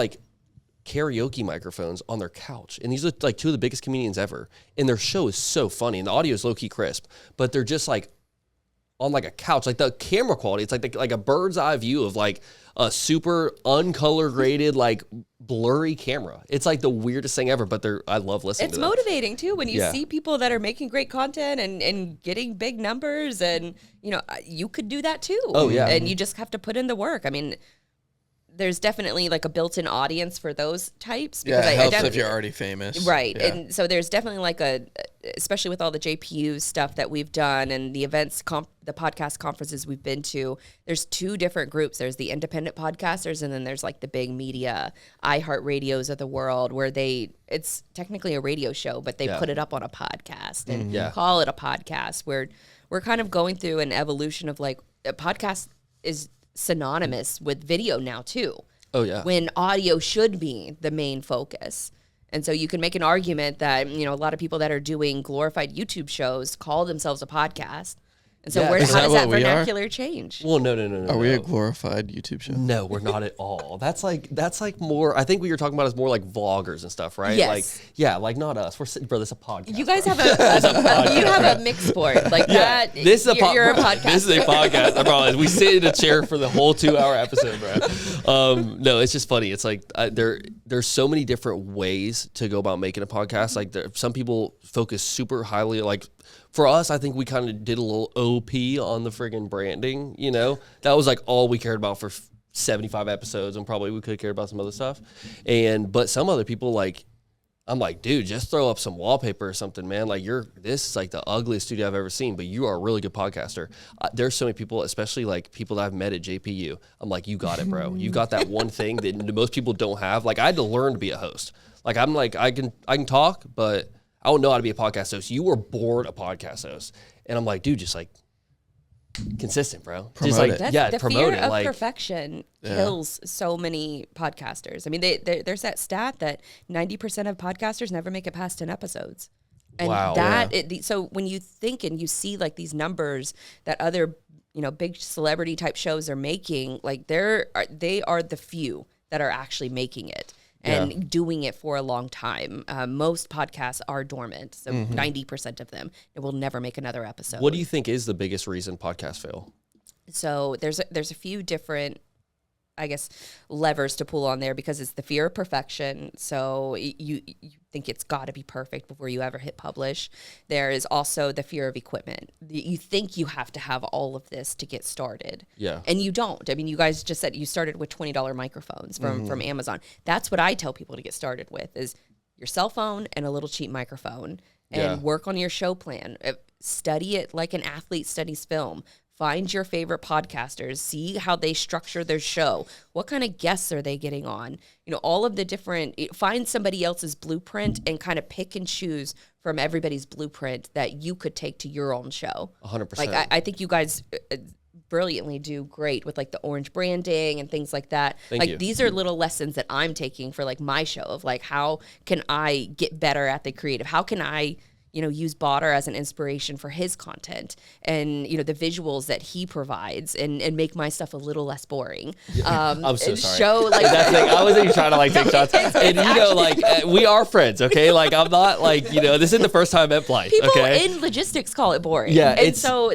karaoke microphones on their couch, and these are two of the biggest comedians ever. And their show is so funny, and the audio is low key crisp, but they're just on a couch. The camera quality, it's like a bird's eye view of a super uncolor graded blurry camera. It's the weirdest thing ever, but I love listening It's to them. motivating too when you Yeah. see people that are making great content and getting big numbers, and you could do that too. Oh, yeah. And you just have to put in the work. I mean, there's definitely a built-in audience for those types. Yeah, it helps if definitely- you're already famous. Right. Yeah. And so there's definitely especially with all the JPU stuff that we've done and the events, the podcast conferences we've been to, there's two different groups. There's the independent podcasters, and then there's the big media, iHeartRadios of the world, where it's technically a radio show, but they Yeah. put it up on a podcast and Yeah. call it a podcast, where we're kind of going through an evolution of a podcast is synonymous with video now too. Oh yeah. When audio should be the main focus. And so you can make an argument that, a lot of people that are doing glorified YouTube shows call themselves a podcast. And so Yeah. how Is does that that what we are? vernacular change? Well, no. Are we a glorified YouTube show? No, we're not at all. That's more. I think what you're talking about is more vloggers and stuff, right? Yes. Not us. We're sitting, bro. This is a podcast. You guys have you have a mixed sport that. This is a you're a podcast. This is a podcast. I promise. We sit in a chair for the whole 2-hour episode, bro. No, it's just funny. It's there's so many different ways to go about making a podcast. Some people focus super highly. For us, I think we kind of did a little OP on the friggin' branding. That was all we cared about for 75 episodes, and probably we could have cared about some other stuff. But some other people I'm like, dude, just throw up some wallpaper or something, man. This is the ugliest studio I've ever seen, but you are a really good podcaster. There's so many people, especially people that I've met at JPU. I'm like, you got it, bro. You got that one thing that most people don't have. I had to learn to be a host. I can talk, but I don't know how to be a podcast host. You were born a podcast host. And I'm like, dude, just consistent, bro. Promote it. The promote fear it. of perfection kills so many podcasters. I mean, there's that stat that 90% of podcasters never make it past 10 episodes. And Wow. so when you think and you see these numbers that other big celebrity type shows are making, like they are the few that are actually making it and doing it for a long time. Most podcasts are dormant, so 90% of them, it will never make another episode. What do you think is the biggest reason podcasts fail? So there's a few different, I guess, levers to pull on there, because it's the fear of perfection. So you think it's got to be perfect before you ever hit publish. There is also the fear of equipment. You think you have to have all of this to get started. Yeah. And you don't. I mean, you guys just said you started with $20 microphones from Amazon. That's what I tell people to get started with, is your cell phone and a little cheap microphone, and work on your show plan. Study it like an athlete studies film. Find your favorite podcasters, see how they structure their show. What kind of guests are they getting on? All of the different, find somebody else's blueprint and kind of pick and choose from everybody's blueprint that you could take to your own show. 100%. Like, I think you guys brilliantly do great with like the orange branding and things like that. Thank like you. These are little lessons that I'm taking for like my show of like, how can I get better at the creative? How can I use Botter as an inspiration for his content and, the visuals that he provides and make my stuff a little less boring. I'm so sorry. Show like That's like, I wasn't even trying to like take shots. And we are friends, okay? Like I'm not like, this isn't the first time I met Blythe, people okay? in logistics call it boring. Yeah, and so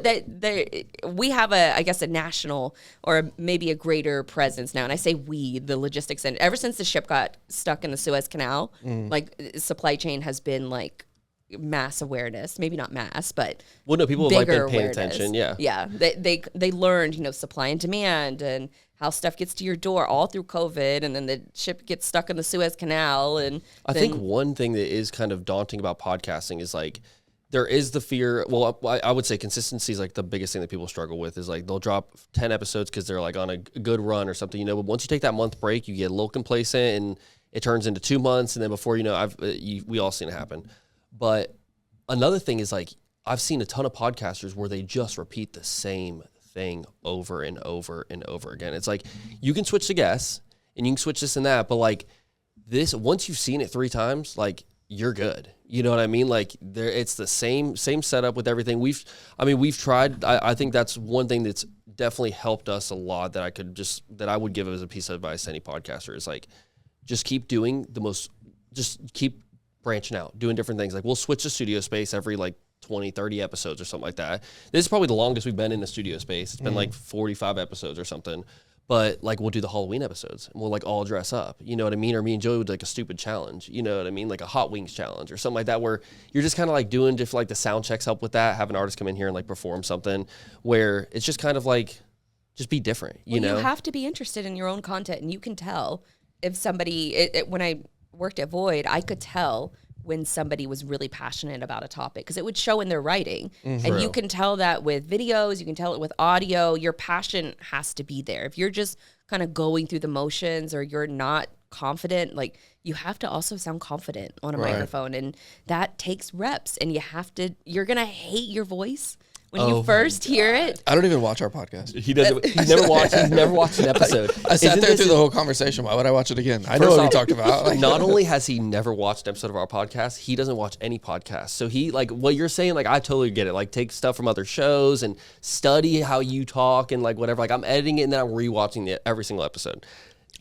we have a national or maybe a greater presence now. And I say we, the logistics, and ever since the ship got stuck in the Suez Canal, like supply chain has been like mass awareness, maybe not mass, but people have like been paying awareness. attention. They learned supply and demand and how stuff gets to your door all through COVID, and then the ship gets stuck in the Suez Canal. And I think one thing that is kind of daunting about podcasting is like there is the fear. Well, I would say consistency is like the biggest thing that people struggle with. Is like they'll drop 10 episodes because they're like on a good run or something, but once you take that month break, you get a little complacent and it turns into 2 months, and then before we all seen it happen. But another thing is like I've seen a ton of podcasters where they just repeat the same thing over and over and over again. It's like you can switch the guests and you can switch this and that, but like this, once you've seen it 3 times, like you're good. You know what I mean? Like it's the same setup with everything. We've tried. I think that's one thing that's definitely helped us a lot that I would give as a piece of advice to any podcaster is like just keep doing just keep branching out, doing different things. Like we'll switch the studio space every like 20, 30 episodes or something like that. This is probably the longest we've been in the studio space. It's been like 45 episodes or something. But like we'll do the Halloween episodes and we'll like all dress up. You know what I mean? Or me and Joey would like a stupid challenge. You know what I mean? Like a hot wings challenge or something like that, where you're just kind of like doing just like the sound checks help with that. Have an artist come in here and like perform something where it's just kind of like just be different. You know, you have to be interested in your own content, and you can tell if somebody. When I worked at Void, I could tell when somebody was really passionate about a topic because it would show in their writing. And you can tell that with videos, you can tell it with audio. Your passion has to be there. If you're just kind of going through the motions or you're not confident, like you have to also sound confident on a microphone, and that takes reps, and you're going to hate your voice when you first hear it. I don't even watch our podcast. He doesn't. He's never watched an episode. I sat there through the whole conversation. Why would I watch it again? I know what we talked about. Like, not only has he never watched an episode of our podcast, he doesn't watch any podcast. So he, like what you're saying, like I totally get it. Like take stuff from other shows and study how you talk and like whatever. Like I'm editing it and then I'm rewatching every single episode.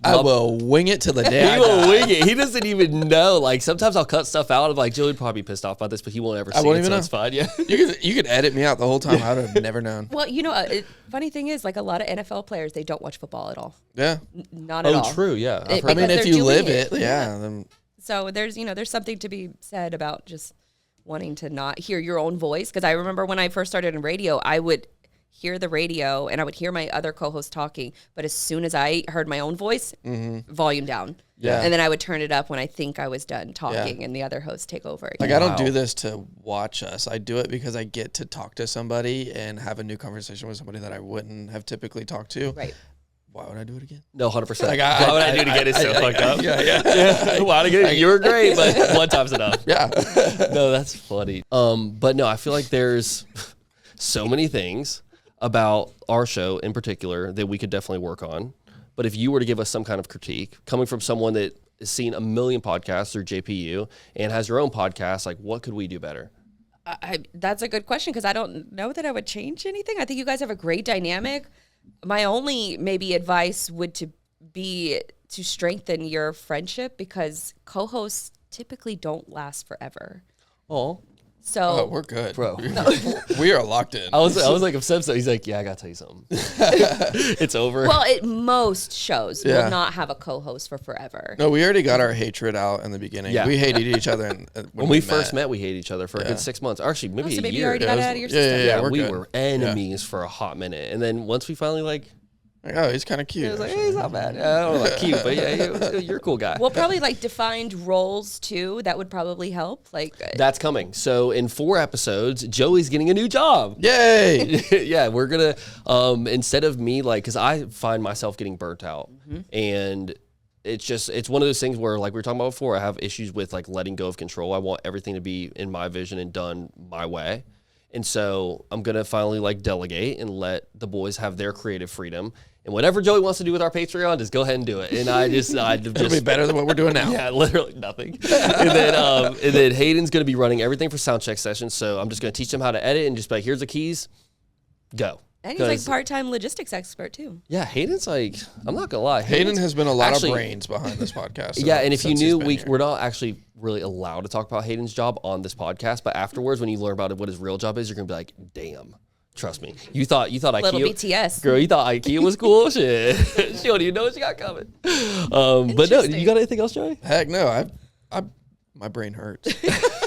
I will wing it to the day I He will die. wing it. He doesn't even know. Like sometimes I'll cut stuff out. I'm like, Joey would probably be pissed off about this, but he won't ever see won't it, even so know. it's fine. Yeah. You could edit me out the whole time. I would have never known. Well, funny thing is, like a lot of NFL players, they don't watch football at all. Yeah. Not at all. Oh, true. Yeah. I've It- heard I mean, because if they're you live doing it, yeah. Then So there's something to be said about just wanting to not hear your own voice. Because I remember when I first started in radio, I would hear the radio and I would hear my other co-host talking. But as soon as I heard my own voice, volume down. Yeah. And then I would turn it up when I think I was done talking and the other hosts take over again. like I don't do this to watch us. I do it because I get to talk to somebody and have a new conversation with somebody that I wouldn't have typically talked to. Right. Why would I do it again? No, 100%. Like, Why would I do it again? It's so fucked up. Yeah. Why would I get it? You were great, but one time's enough. Yeah. No, that's funny. But no, I feel like there's so many things about our show in particular that we could definitely work on. But if you were to give us some kind of critique, coming from someone that has seen a million podcasts through JPU and has your own podcast, like what could we do better? That's a good question because I don't know that I would change anything. I think you guys have a great dynamic. My only maybe advice would be to strengthen your friendship because co-hosts typically don't last forever. Oh. So we're good, bro. We are locked in. I was like upset. So he's like, yeah, I gotta tell you something. It's over. Well, most shows will not have a co-host for forever. No, we already got our hatred out in the beginning. Yeah. We hated each other. When we first met, we hated each other for a good 6 months. Actually, maybe so a maybe year. you already got it out of your system. Yeah, we good. were enemies for a hot minute. And then once we finally like, oh, he's kind of cute. it was like, hey, he's not bad. I don't know, like cute, but yeah, you're a cool guy. We'll probably like defined roles too. That would probably help. Like That's coming. So in 4 episodes, Joey's getting a new job. Yay! Yeah, we're gonna instead of me like, because I find myself getting burnt out, and it's one of those things where like we were talking about before. I have issues with like letting go of control. I want everything to be in my vision and done my way. And so I'm going to finally like delegate and let the boys have their creative freedom. And whatever Joey wants to do with our Patreon, just go ahead and do it. And It'll be better than what we're doing now. Yeah, literally nothing. And then Hayden's going to be running everything for sound check sessions. So I'm just going to teach him how to edit and just be like, here's the keys, go. and he's like part-time logistics expert too. Yeah, Hayden's like, I'm not going to lie. Hayden has been a lot actually, of brains behind this podcast. Yeah, and if you knew, we're not actually really allowed to talk about Hayden's job on this podcast. But afterwards, when you learn about what his real job is, you're going to be like, damn. Trust me. You thought Little IKEA, BTS. girl. You thought IKEA was cool. Shit, she don't even know what she got coming. But no, you got anything else, Joey? Heck no. My brain hurts.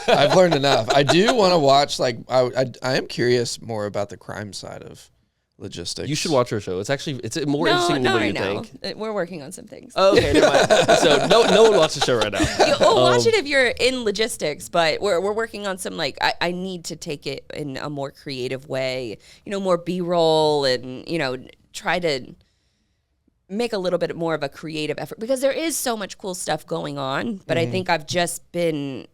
I've learned enough. I do want to watch. Like I am curious more about the crime side of logistics. You should watch our show. It's more interesting than what you think. We're working on some things. Oh, okay, never mind. So no one watches the show right now. We'll watch it if you're in logistics, but we're working on some like I need to take it in a more creative way, more B-roll and try to make a little bit more of a creative effort because there is so much cool stuff going on. But I think I've just been,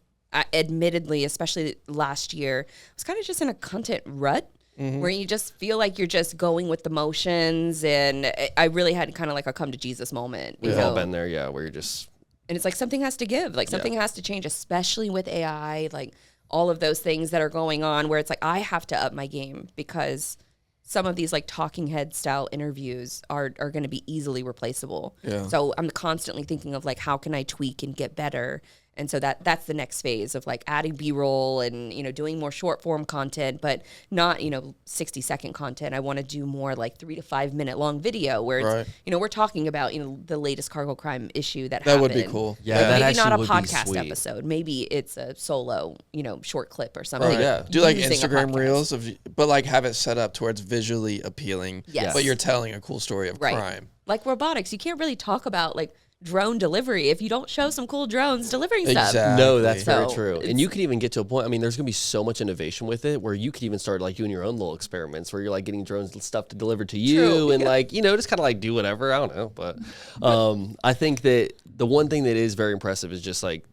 admittedly, especially last year, I was kind of just in a content rut. Where you just feel like you're just going with the motions, and I really had kind of like a come to Jesus moment. We've all been there, yeah, where you're just... And it's like something has to give, like something has to change, especially with AI, like all of those things that are going on where it's like I have to up my game because some of these like talking head style interviews are going to be easily replaceable. Yeah. So I'm constantly thinking of like how can I tweak and get better. And so that's the next phase of like adding B-roll and, doing more short form content, but not, 60-second content. I want to do more like 3 to 5 minute long video where it's, we're talking about, the latest cargo crime issue that happened. That would be cool. Yeah, that maybe not a would podcast be episode. Maybe it's a solo, short clip or something. Right. Yeah. Do like using a Instagram podcast. reels but like have it set up towards visually appealing. Yes. But you're telling a cool story of crime. Like robotics. You can't really talk about like drone delivery if you don't show some cool drones delivering Exactly. stuff. No, that's So, very true. And you could even get to a point, there's going to be so much innovation with it where you could even start like doing your own little experiments where you're like getting drones and stuff to deliver to you and like, just kind of like do whatever. I don't know. But I think that the one thing that is very impressive is just like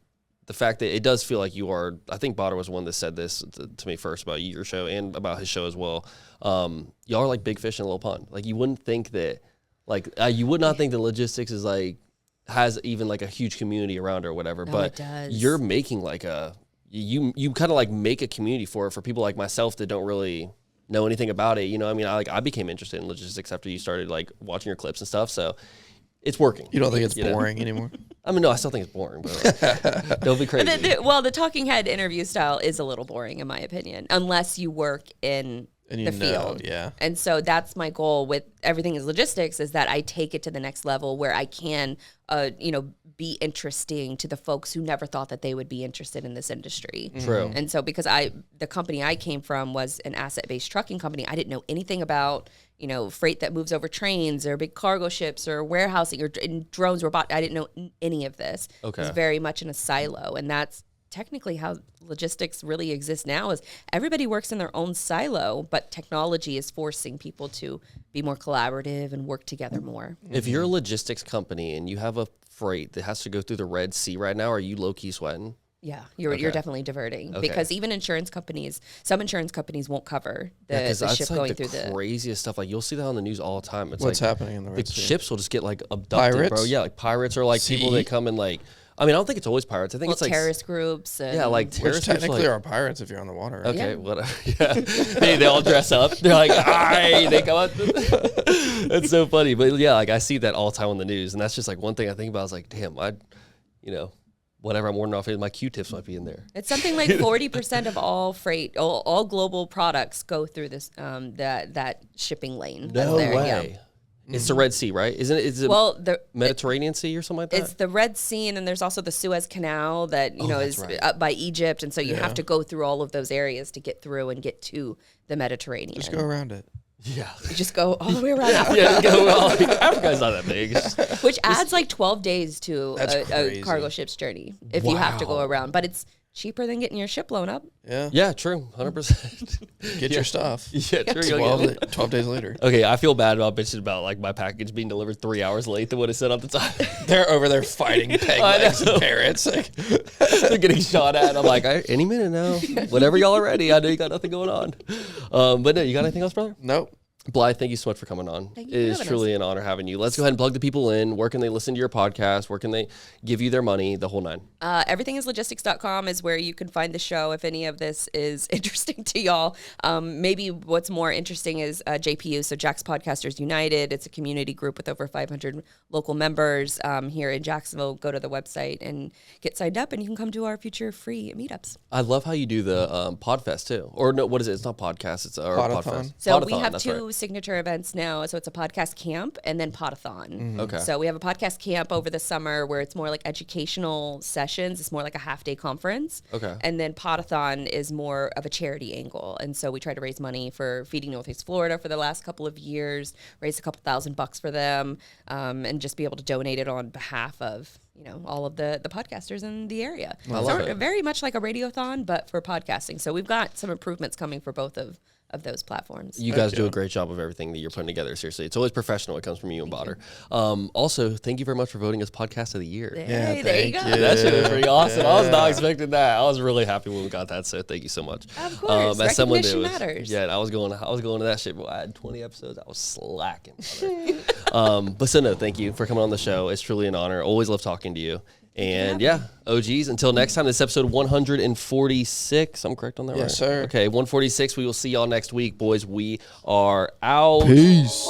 the fact that it does feel like you are, I think Botter was the one that said this to me first about your show and about his show as well. Y'all are like big fish in a little pond. Like you wouldn't think that, like you would not think that logistics is like, has even like a huge community around her or whatever, but it does. You're making like you kind of like make a community for people like myself that don't really know anything about it. I became interested in logistics after you started like watching your clips and stuff. So it's working. You don't think it's boring anymore? No, I still think it's boring, but don't be crazy. The talking head interview style is a little boring in my opinion, unless you work in the field. Yeah. And so that's my goal with everything is logistics is that I take it to the next level where I can, be interesting to the folks who never thought that they would be interested in this industry. True. And so because the company I came from was an asset-based trucking company, I didn't know anything about, freight that moves over trains or big cargo ships or warehousing or drones, I didn't know any of this. Okay. It was very much in a silo. And that's technically how logistics really exists now is everybody works in their own silo, but technology is forcing people to be more collaborative and work together more. If you're a logistics company and you have a freight that has to go through the Red Sea right now, are you low-key sweating? Yeah, you're definitely diverting because even some insurance companies won't cover the ship going through the craziest stuff. Like you'll see that on the news all the time. It's What's like happening in the Red Sea? ships will just get like abducted, Pirates? bro. Yeah, like pirates are like people that come and like I mean, I don't think it's always pirates. I think it's like terrorist groups. And like Which terrorist groups. technically Like, are pirates if you're on the water. okay, Yeah. whatever. Yeah, they all dress up. They're like, "Aye," they come out. It's so funny, but yeah, like I see that all the time on the news, and that's just like one thing I think about. Is like, damn, whatever I'm ordering off, my Q-tips might be in there. It's something like 40% of all freight, all global products go through this that shipping lane. No that's there. way. Yeah. It's the Red Sea, right? Isn't it? Is it Well, the Mediterranean Sea or something like that? It's the Red Sea, and then there's also the Suez Canal that that's is right. up by Egypt, and so you have to go through all of those areas to get through and get to the Mediterranean. Just go around it. Yeah. You just go all the way around Africa, Yeah, go well. Africa's not that big. It's just- which adds like 12 days to That's a crazy. cargo ship's journey if you have to go Wow. around. But it's cheaper than getting your ship blown up. Yeah. yeah, true, 100%. Get your stuff. Yeah, true. you'll get it. 12 days later. Okay, I feel bad about bitches about like my package being delivered 3 hours late than what it said on the time. They're over there fighting peg I legs know. and parrots. Like, They're getting shot at. I'm like, any minute now. Whenever y'all are ready. I know you got nothing going on. But no, you got anything else, brother? nope. Blythe, thank you so much for coming on. Thank It you for is having truly an honor having you. Let's go ahead and plug the people in. Where can they listen to your podcast? Where can they give you their money? The whole nine. Everythingislogistics.com is where you can find the show if any of this is interesting to y'all. Maybe what's more interesting is JPU, so Jack's Podcasters United. It's a community group with over 500 local members here in Jacksonville. Go to the website and get signed up, and you can come to our future free meetups. I love how you do the Podfest too. Or no, what is it? It's not podcast. It's our Podathon. Podfest. So we Podathon, have that's two right. signature events now. So it's a podcast camp and then Podathon. Okay. So we have a podcast camp over the summer where it's more like educational sessions. It's more like a half-day conference. Okay. And then Podathon is more of a charity angle. And so we try to raise money for Feeding Northeast Florida for the last couple of years, raise a couple $1,000 for them, and just be able to donate it on behalf of all of the podcasters in the area. I love so it. very much like a radiothon, but for podcasting. So we've got some improvements coming for both of those platforms. You guys do a great job of everything that you're putting together. Seriously, it's always professional. It comes from you and Botter. Also, thank you very much for voting as Podcast of the Year. Hey, there you go. thank you. That shit was pretty awesome. I was not expecting that. I was really happy when we got that. So thank you so much. Of course, as someone that recognition matters. Yeah, I was going to that shit. But I had 20 episodes. I was slacking. But so no, thank you for coming on the show. It's truly an honor. Always love talking to you. And yeah, OGs, until next time, this is episode 146. I'm correct on that, right? Yes, sir. Okay, 146. We will see y'all next week, boys. We are out. Peace.